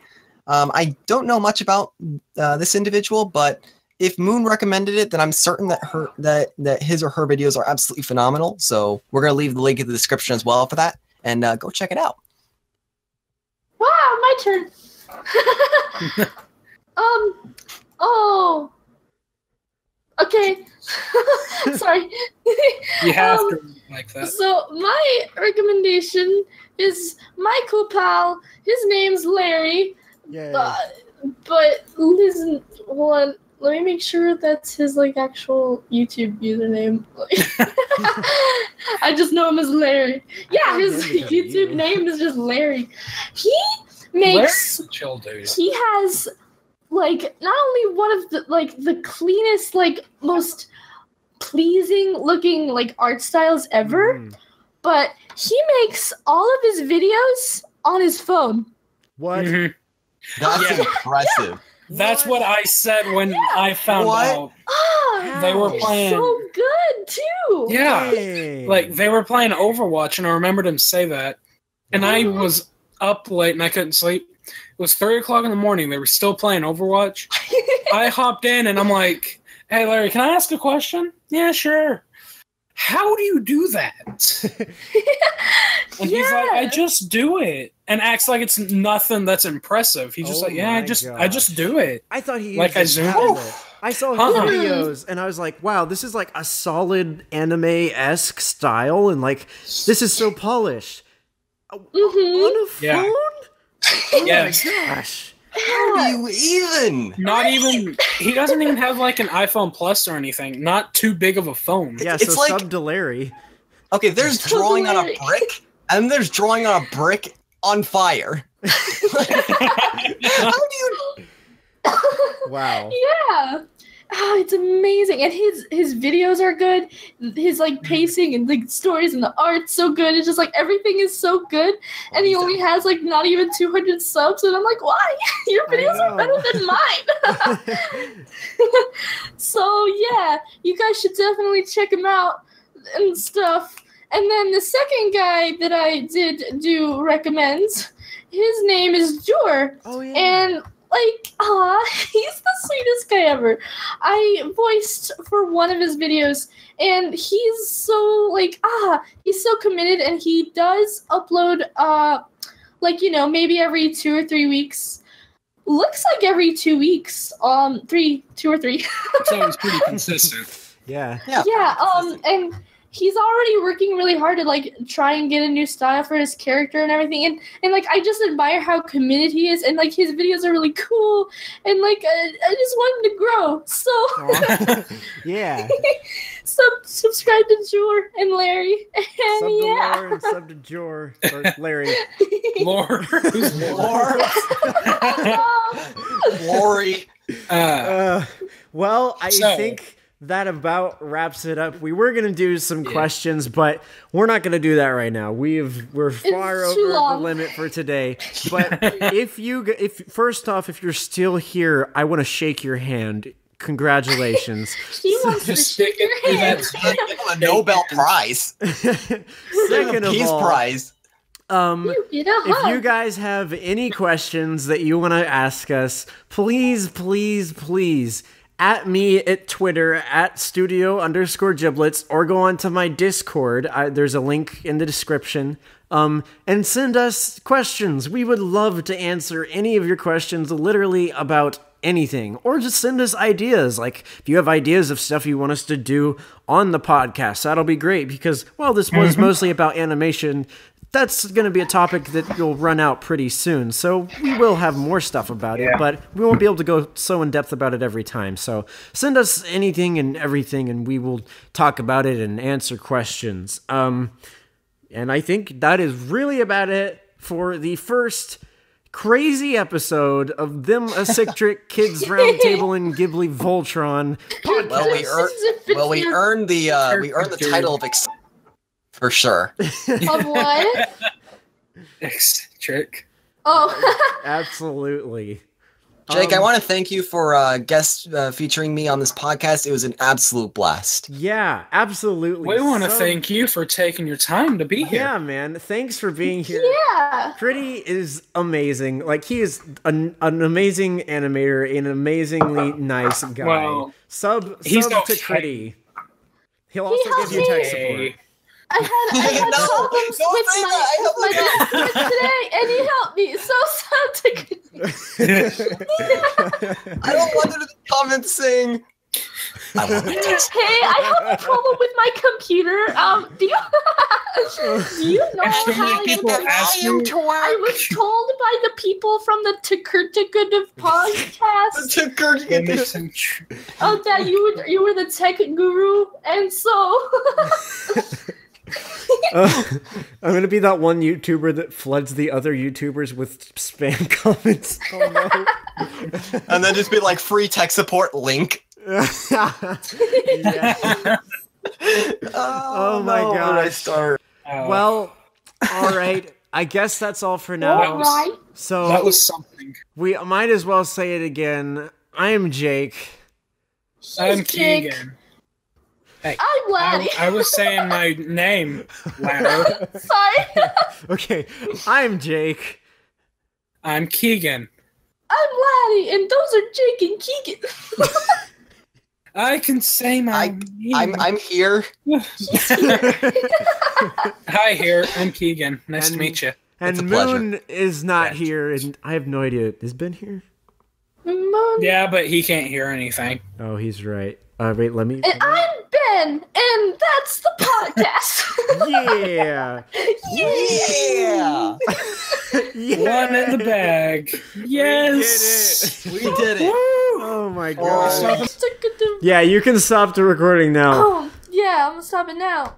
I don't know much about this individual, but if Moon recommended it, then I'm certain that his or her videos are absolutely phenomenal. So we're going to leave the link in the description as well for that, and go check it out. Wow, my turn. Oh. Okay. Sorry. You have to like that. So my recommendation is my cool pal. His name's Larry. Yeah. But listen, hold on. Let me make sure that's his like actual YouTube username. I just know him as Larry. Yeah, his YouTube name is just Larry. He makes chill, dude. He has like not only one of the cleanest, like most pleasing looking like art styles ever, but he makes all of his videos on his phone. What? That's impressive. That's what I said when I found out. They were playing so good too. Yeah. Hey. Like they were playing Overwatch, and I remembered him say that. And I was up late and I couldn't sleep. It was 3 o'clock in the morning. They were still playing Overwatch. I hopped in and I'm like, "Hey Larry, can I ask a question?" "Yeah, sure." "How do you do that?" And he's like, "I just do it," and acts like it's nothing that's impressive. He's just like, "Yeah, I just do it." I thought he like I zoom. I saw his videos and I was like, wow, this is like a solid anime-esque style, and like this is so polished. On a phone? Yeah. Oh Yes. my gosh. How do you even? Not even. He doesn't even have like an iPhone Plus or anything. Not too big of a phone. Yeah, It's so like- sub to Larry. Okay, there's drawing on a brick, and there's drawing on a brick on fire. How do you? Wow. Yeah. Oh, it's amazing. And his videos are good. His like pacing and like stories and the art's so good. It's just like everything is so good. And he only has like not even 200 subs. And I'm like, why? Your videos are better than mine. So yeah, you guys should definitely check him out and stuff. And then the second guy that I did do recommend, his name is Jor. Oh yeah. And like, he's the sweetest guy ever. I voiced for one of his videos, and he's so, like, he's so committed, and he does upload, like, you know, maybe every 2 or 3 weeks. Looks like every 2 weeks, 2 or 3. Sounds pretty consistent. Yeah. Yeah, and he's already working really hard to like try and get a new style for his character and everything, and like I just admire how committed he is, and like his videos are really cool, and like I just want him to grow. So Yeah. subscribe to Jor and Larry, and Sub to yeah. Lore and sub to Jor or Larry. Lore. Who's Lore? Lori. Well, I So- think that about wraps it up. We were gonna do some questions, but we're not gonna do that right now. We're far It's too over the long. limit for today. But if first off, if you're still here, I want to shake your hand. Congratulations. He wants to Just stick shake your it through hand. that. Give him a Nobel Prize. Second of Peace all, Prize. You know, if you guys have any questions that you want to ask us, please at me at Twitter at studio_giblets, or go onto my Discord. There's a link in the description. And send us questions. We would love to answer any of your questions, literally about anything, or just send us ideas. Like if you have ideas of stuff you want us to do on the podcast, that'll be great, because, well, this was mostly about animation. that's going to be a topic that will run out pretty soon. So we will have more stuff about it, but we won't be able to go so in depth about it every time. So send us anything and everything, and we will talk about it and answer questions. And I think that is really about it for the first crazy episode of Them Eccentric Kids Roundtable and Ghibli Voltron podcast. We earned the title of for sure. Of what? Eccentric. Oh. Absolutely. Jake, I want to thank you for guest featuring me on this podcast. It was an absolute blast. Yeah, absolutely. We want to thank you for taking your time to be here. Yeah, man. Thanks for being here. Yeah. Chitty is amazing. Like, he is an amazing animator, an amazingly nice guy. Well, sub he's to okay. Chitty. He'll also give you tech support. I had problems with my dad today, and he helped me. So I don't want to the comments saying, I want my text. Hey, I have a problem with my computer. Do you know how people ask you to work? I was told by the people from the T.E.K.R.T.G.V podcast that you were the tech guru, and so I'm gonna be that one YouTuber that floods the other YouTubers with spam comments. Oh no. And then just be like, free tech support link. Yeah. Oh my gosh. Well, all right. I guess that's all for now. all right. So That was something. we might as well say it again. I am Jake. I'm He's Jake. Keegan. Hey, I'm Laddi. I was saying my name, Laddi. Sorry. Okay, I'm Jake. I'm Keegan. I'm Laddi, and those are Jake and Keegan. I can say my name. I'm here. Hi, here. I'm Keegan. Nice to meet you. And a pleasure. Moon is not here, and I have no idea. Is Ben here? Mom. Yeah, but he can't hear anything. Oh, he's right. Wait, let me. And I'm Ben, and that's the podcast. Yeah. Yeah! Yeah. One in the bag. Yes. We did it. Oh my god. Oh. Yeah, you can stop the recording now. Oh, yeah, I'm gonna stop it now.